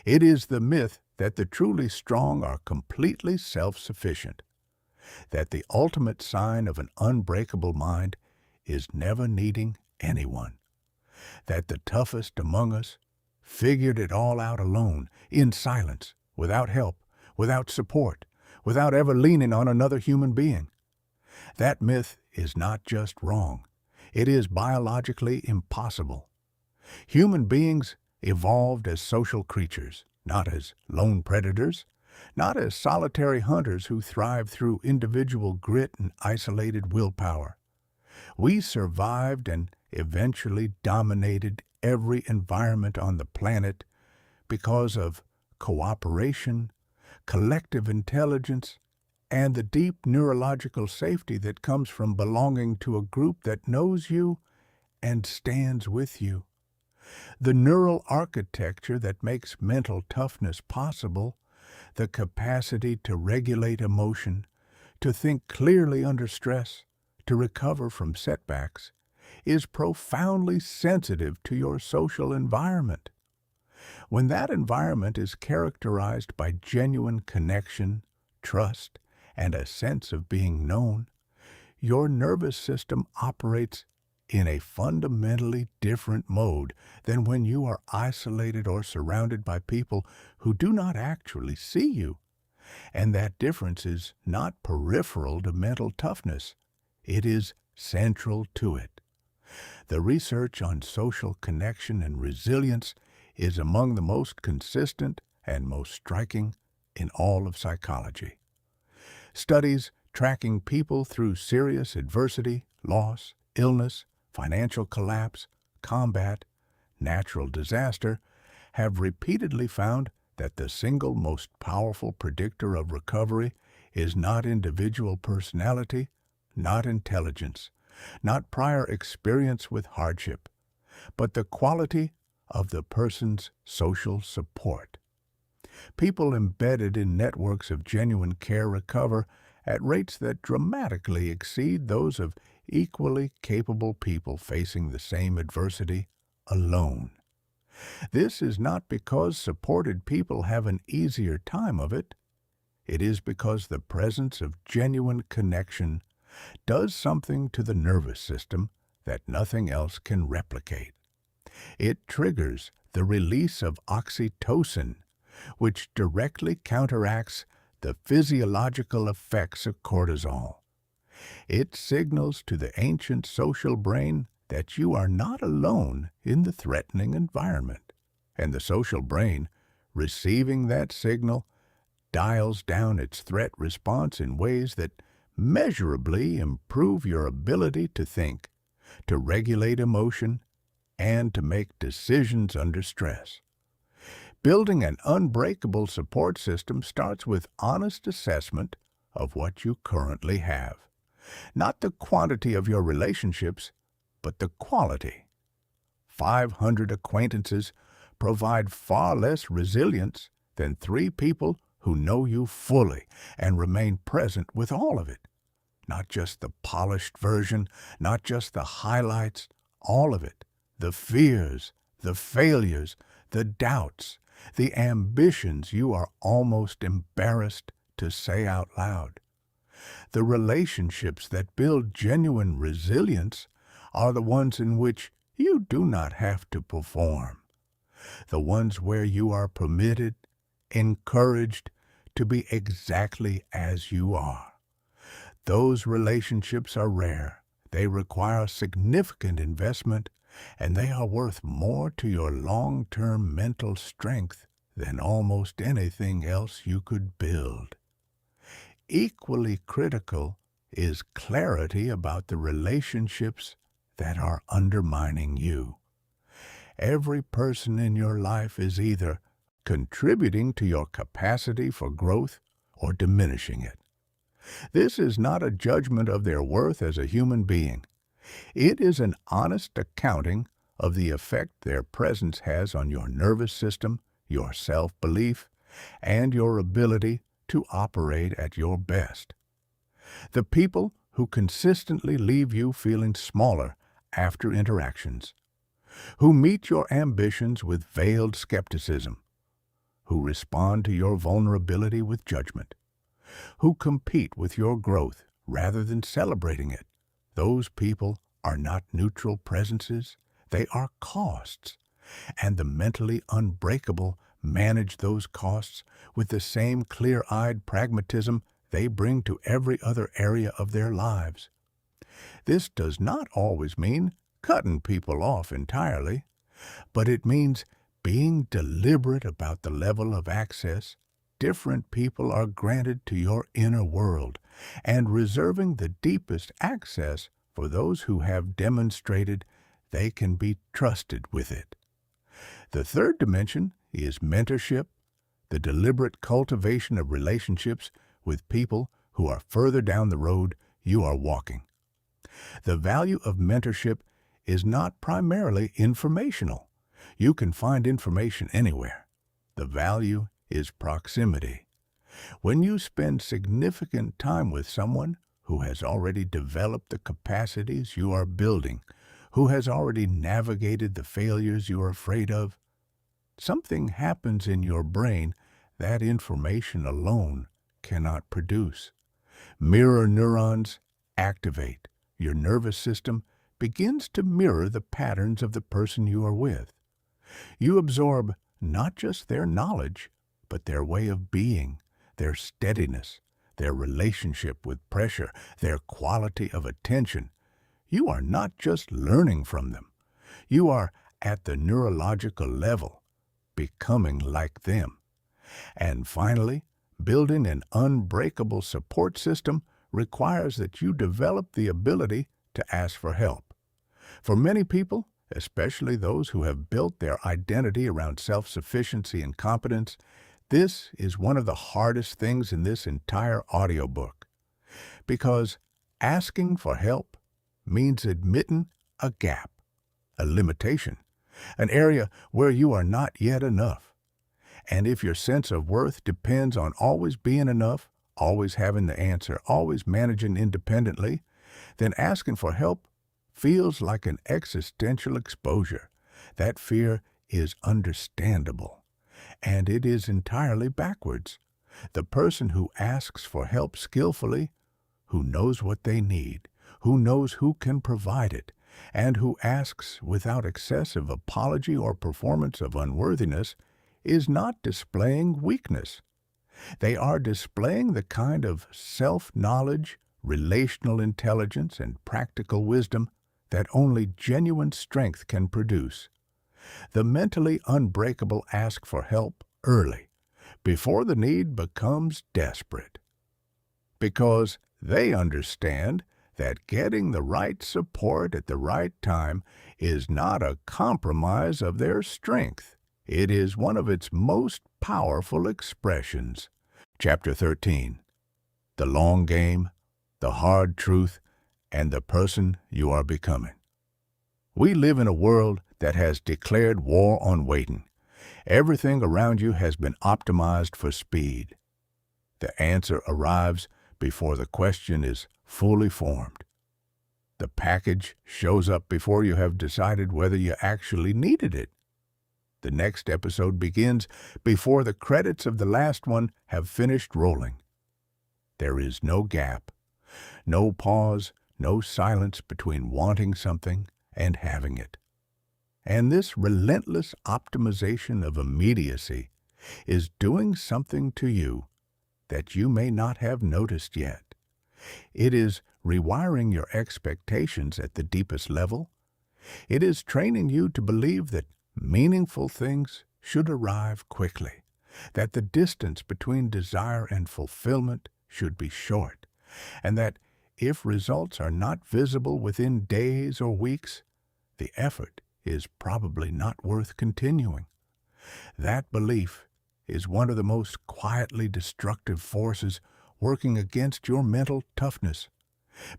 It is the myth that the truly strong are completely self-sufficient, that the ultimate sign of an unbreakable mind is never needing anyone, that the toughest among us figured it all out alone, in silence, without help, without support, without ever leaning on another human being. That myth is not just wrong. It is biologically impossible. Human beings evolved as social creatures, not as lone predators, not as solitary hunters who thrive through individual grit and isolated willpower. We survived and eventually dominated every environment on the planet because of cooperation, collective intelligence, and the deep neurological safety that comes from belonging to a group that knows you and stands with you. The neural architecture that makes mental toughness possible, the capacity to regulate emotion, to think clearly under stress, to recover from setbacks, is profoundly sensitive to your social environment. When that environment is characterized by genuine connection, trust, and a sense of being known, your nervous system operates in a fundamentally different mode than when you are isolated or surrounded by people who do not actually see you. And that difference is not peripheral to mental toughness. It is central to it. The research on social connection and resilience is among the most consistent and most striking in all of psychology. Studies tracking people through serious adversity, loss, illness, financial collapse, combat, natural disaster have repeatedly found that the single most powerful predictor of recovery is not individual personality, not intelligence, not prior experience with hardship, but the quality of the person's social support. People embedded in networks of genuine care recover at rates that dramatically exceed those of equally capable people facing the same adversity alone. This is not because supported people have an easier time of it. It is because the presence of genuine connection does something to the nervous system that nothing else can replicate. It triggers the release of oxytocin, which directly counteracts the physiological effects of cortisol. It signals to the ancient social brain that you are not alone in the threatening environment, and the social brain, receiving that signal, dials down its threat response in ways that measurably improve your ability to think, to regulate emotion, and to make decisions under stress. Building an unbreakable support system starts with honest assessment of what you currently have. Not the quantity of your relationships, but the quality. 500 acquaintances provide far less resilience than 3 people who know you fully and remain present with all of it. Not just the polished version, not just the highlights, all of it. The fears, the failures, the doubts, the ambitions you are almost embarrassed to say out loud. The relationships that build genuine resilience are the ones in which you do not have to perform. The ones where you are permitted, encouraged to be exactly as you are. Those relationships are rare. They require significant investment, and they are worth more to your long-term mental strength than almost anything else you could build. Equally critical is clarity about the relationships that are undermining you. Every person in your life is either contributing to your capacity for growth or diminishing it. This is not a judgment of their worth as a human being. It is an honest accounting of the effect their presence has on your nervous system, your self-belief, and your ability to operate at your best. The people who consistently leave you feeling smaller after interactions, who meet your ambitions with veiled skepticism, who respond to your vulnerability with judgment, who compete with your growth rather than celebrating it. Those people are not neutral presences, they are costs. And the mentally unbreakable manage those costs with the same clear-eyed pragmatism they bring to every other area of their lives. This does not always mean cutting people off entirely, but it means being deliberate about the level of access different people are granted to your inner world, and reserving the deepest access for those who have demonstrated they can be trusted with it. The third dimension is mentorship, the deliberate cultivation of relationships with people who are further down the road you are walking. The value of mentorship is not primarily informational. You can find information anywhere. The value is proximity. When you spend significant time with someone who has already developed the capacities you are building, who has already navigated the failures you are afraid of, something happens in your brain that information alone cannot produce. Mirror neurons activate. Your nervous system begins to mirror the patterns of the person you are with. You absorb not just their knowledge, but their way of being, their steadiness, their relationship with pressure, their quality of attention. You are not just learning from them. You are, at the neurological level, becoming like them. And finally, building an unbreakable support system requires that you develop the ability to ask for help. For many people, especially those who have built their identity around self-sufficiency and competence, this is one of the hardest things in this entire audiobook. Because asking for help means admitting a gap, a limitation, an area where you are not yet enough. And if your sense of worth depends on always being enough, always having the answer, always managing independently, then asking for help feels like an existential exposure. That fear is understandable. And it is entirely backwards. The person who asks for help skillfully, who knows what they need, who knows who can provide it, and who asks without excessive apology or performance of unworthiness, is not displaying weakness. They are displaying the kind of self-knowledge, relational intelligence, and practical wisdom that only genuine strength can produce. The mentally unbreakable ask for help early, before the need becomes desperate. Because they understand that getting the right support at the right time is not a compromise of their strength. It is one of its most powerful expressions. Chapter 13. The Long Game, the Hard Truth, and the Person You Are Becoming. We live in a world that has declared war on waiting. Everything around you has been optimized for speed. The answer arrives before the question is fully formed. The package shows up before you have decided whether you actually needed it. The next episode begins before the credits of the last one have finished rolling. There is no gap, no pause, no silence between wanting something and having it. And this relentless optimization of immediacy is doing something to you that you may not have noticed yet. It is rewiring your expectations at the deepest level. It is training you to believe that meaningful things should arrive quickly, that the distance between desire and fulfillment should be short, and that if results are not visible within days or weeks, the effort is probably not worth continuing. That belief is one of the most quietly destructive forces working against your mental toughness.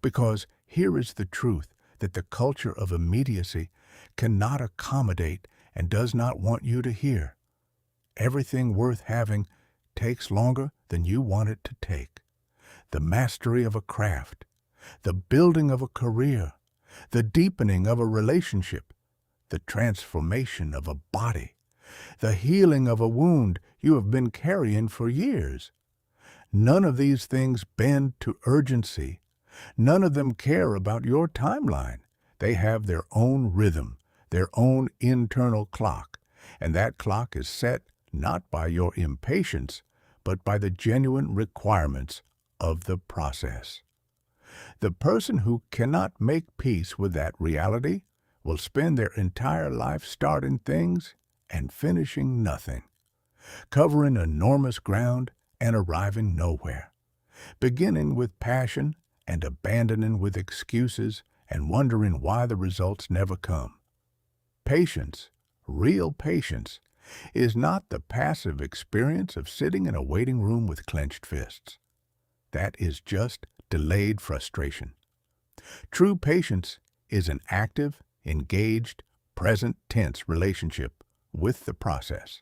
Because here is the truth that the culture of immediacy cannot accommodate and does not want you to hear. Everything worth having takes longer than you want it to take. The mastery of a craft, the building of a career, the deepening of a relationship, the transformation of a body, the healing of a wound you have been carrying for years. None of these things bend to urgency. None of them care about your timeline. They have their own rhythm, their own internal clock, and that clock is set not by your impatience, but by the genuine requirements of the process. The person who cannot make peace with that reality will spend their entire life starting things and finishing nothing, covering enormous ground and arriving nowhere, beginning with passion and abandoning with excuses and wondering why the results never come. Patience, real patience, is not the passive experience of sitting in a waiting room with clenched fists. That is just delayed frustration. True patience is an active, engaged, present tense relationship with the process.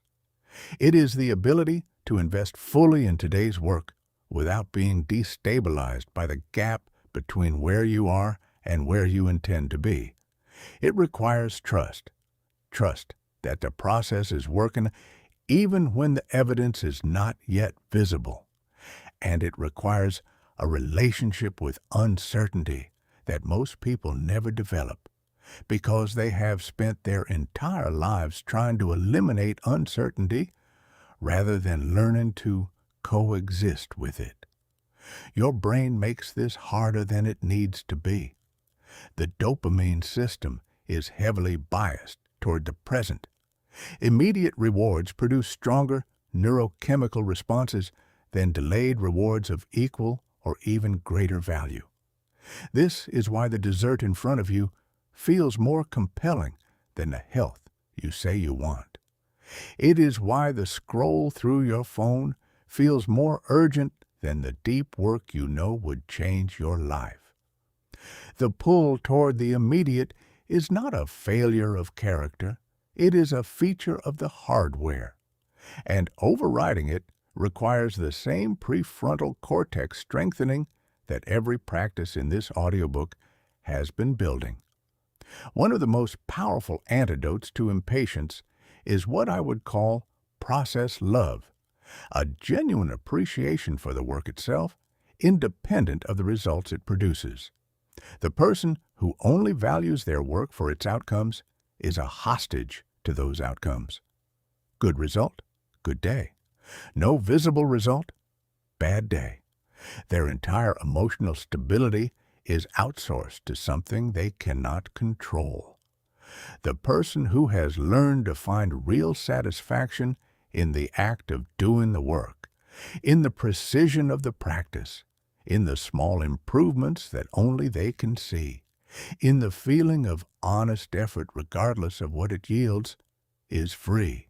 It is the ability to invest fully in today's work without being destabilized by the gap between where you are and where you intend to be. It requires trust that the process is working even when the evidence is not yet visible. And it requires a relationship with uncertainty that most people never develop because they have spent their entire lives trying to eliminate uncertainty rather than learning to coexist with it. Your brain makes this harder than it needs to be. The dopamine system is heavily biased toward the present. Immediate rewards produce stronger neurochemical responses than delayed rewards of equal or even greater value. This is why the dessert in front of you feels more compelling than the health you say you want. It is why the scroll through your phone feels more urgent than the deep work you know would change your life. The pull toward the immediate is not a failure of character. It is a feature of the hardware. And overriding it requires the same prefrontal cortex strengthening that every practice in this audiobook has been building. One of the most powerful antidotes to impatience is what I would call process love, a genuine appreciation for the work itself, independent of the results it produces. The person who only values their work for its outcomes is a hostage to those outcomes. Good result, good day. No visible result, bad day. Their entire emotional stability is outsourced to something they cannot control. The person who has learned to find real satisfaction in the act of doing the work, in the precision of the practice, in the small improvements that only they can see, in the feeling of honest effort regardless of what it yields, is free.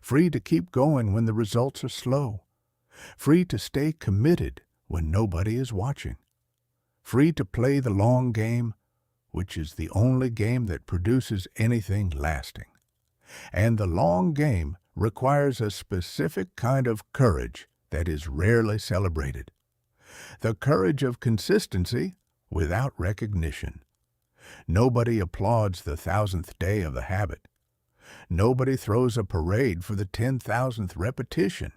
Free to keep going when the results are slow. Free to stay committed when nobody is watching. Free to play the long game, which is the only game that produces anything lasting. And the long game requires a specific kind of courage that is rarely celebrated. The courage of consistency without recognition. Nobody applauds the 1,000th day of the habit. Nobody throws a parade for the 10,000th repetition.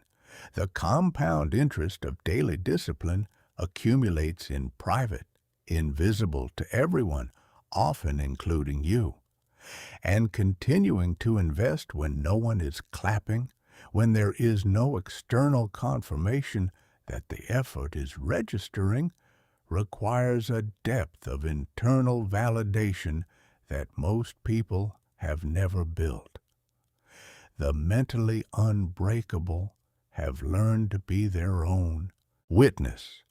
The compound interest of daily discipline accumulates in private, invisible to everyone, often including you. And continuing to invest when no one is clapping, when there is no external confirmation that the effort is registering, requires a depth of internal validation that most people have never built. The mentally unbreakable have learned to be their own witness,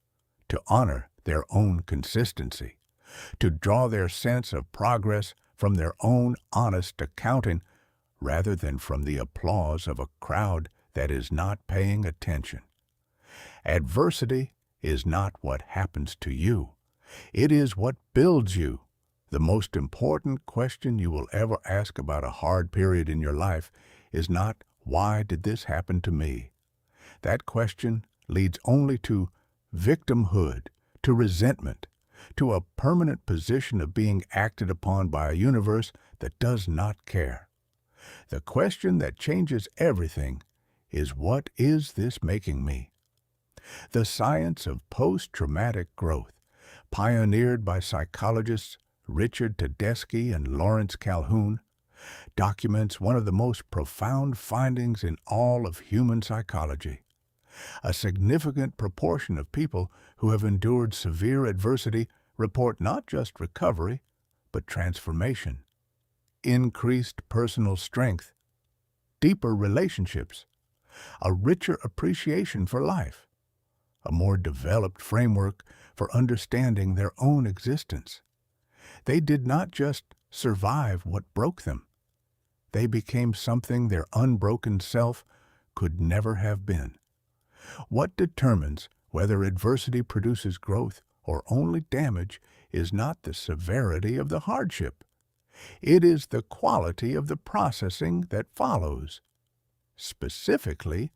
to honor their own consistency, to draw their sense of progress from their own honest accounting rather than from the applause of a crowd that is not paying attention. Adversity is not what happens to you. It is what builds you. The most important question you will ever ask about a hard period in your life is not, "Why did this happen to me?" That question leads only to victimhood, to resentment, to a permanent position of being acted upon by a universe that does not care. The question that changes everything is, what is this making me? The science of post-traumatic growth, pioneered by psychologists Richard Tedeschi and Lawrence Calhoun, documents one of the most profound findings in all of human psychology. A significant proportion of people who have endured severe adversity report not just recovery, but transformation, increased personal strength, deeper relationships, a richer appreciation for life, a more developed framework for understanding their own existence. They did not just survive what broke them. They became something their unbroken self could never have been. What determines whether adversity produces growth or only damage is not the severity of the hardship. It is the quality of the processing that follows. Specifically,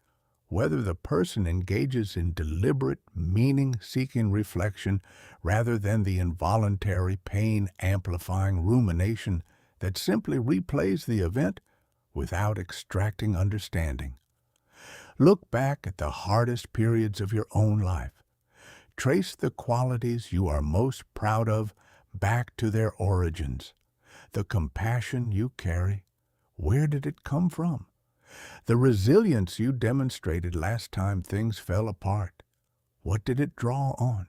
whether the person engages in deliberate, meaning-seeking reflection rather than the involuntary, pain-amplifying rumination that simply replays the event without extracting understanding. Look back at the hardest periods of your own life. Trace the qualities you are most proud of back to their origins. The compassion you carry, where did it come from? The resilience you demonstrated last time things fell apart, what did it draw on?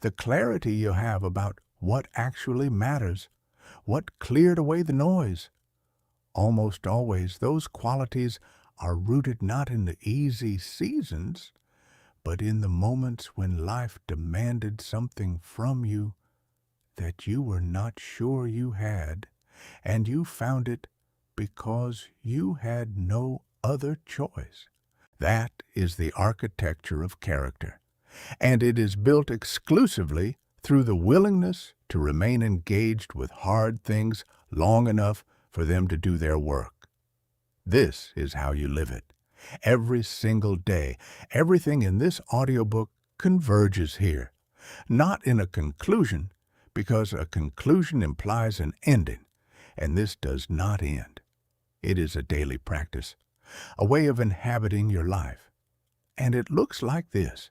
The clarity you have about what actually matters, what cleared away the noise. Almost always, those qualities are rooted not in the easy seasons, but in the moments when life demanded something from you that you were not sure you had, and you found it because you had no other choice. That is the architecture of character, and it is built exclusively through the willingness to remain engaged with hard things long enough for them to do their work. This is how you live it. Every single day, everything in this audiobook converges here, not in a conclusion, because a conclusion implies an ending, and this does not end. It is a daily practice, a way of inhabiting your life. And it looks like this.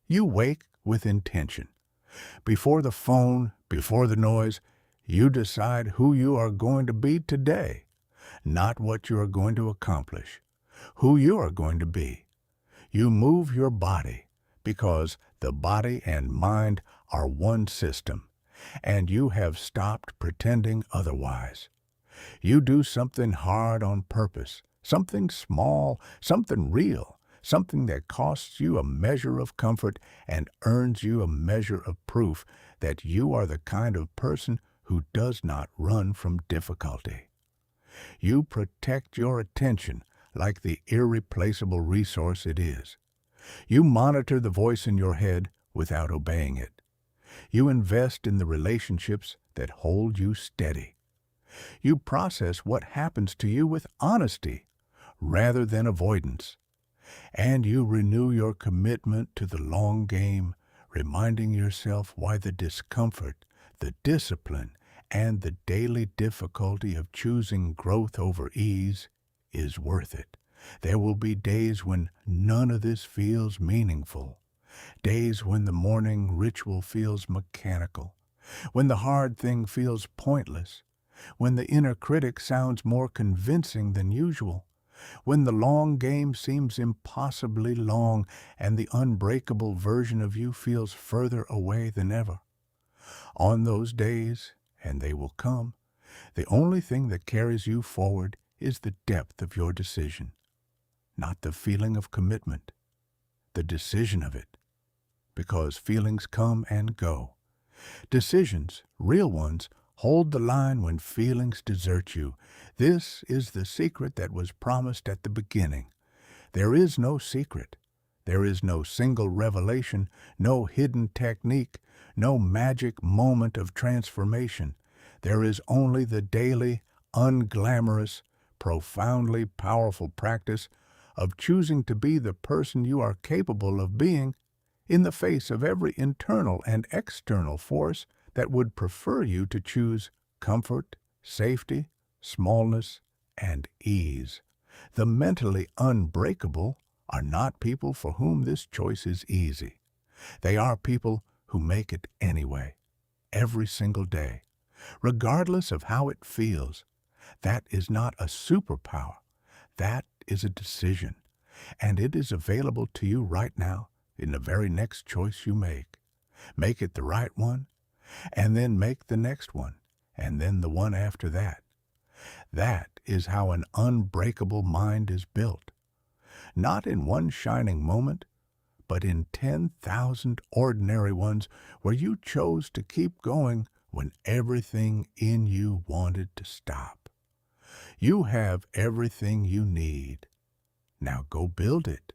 You wake with intention. Before the phone, before the noise, you decide who you are going to be today, not what you are going to accomplish, who you are going to be. You move your body because the body and mind are one system, and you have stopped pretending otherwise. You do something hard on purpose, something small, something real, something that costs you a measure of comfort and earns you a measure of proof that you are the kind of person who does not run from difficulty. You protect your attention like the irreplaceable resource it is. You monitor the voice in your head without obeying it. You invest in the relationships that hold you steady. You process what happens to you with honesty rather than avoidance. And you renew your commitment to the long game, reminding yourself why the discomfort, the discipline, and the daily difficulty of choosing growth over ease is worth it. There will be days when none of this feels meaningful, days when the morning ritual feels mechanical, when the hard thing feels pointless, when the inner critic sounds more convincing than usual, when the long game seems impossibly long and the unbreakable version of you feels further away than ever. On those days, and they will come, the only thing that carries you forward is the depth of your decision, not the feeling of commitment, the decision of it, because feelings come and go. Decisions, real ones, hold the line when feelings desert you. This is the secret that was promised at the beginning. There is no secret. There is no single revelation, no hidden technique, no magic moment of transformation. There is only the daily, unglamorous, profoundly powerful practice of choosing to be the person you are capable of being in the face of every internal and external force that would prefer you to choose comfort, safety, smallness, and ease. The mentally unbreakable are not people for whom this choice is easy. They are people who make it anyway, every single day, regardless of how it feels. That is not a superpower. That is a decision, and it is available to you right now in the very next choice you make. Make it the right one, and then make the next one, and then the one after that. That is how an unbreakable mind is built. Not in one shining moment, but in 10,000 ordinary ones where you chose to keep going when everything in you wanted to stop. You have everything you need. Now go build it.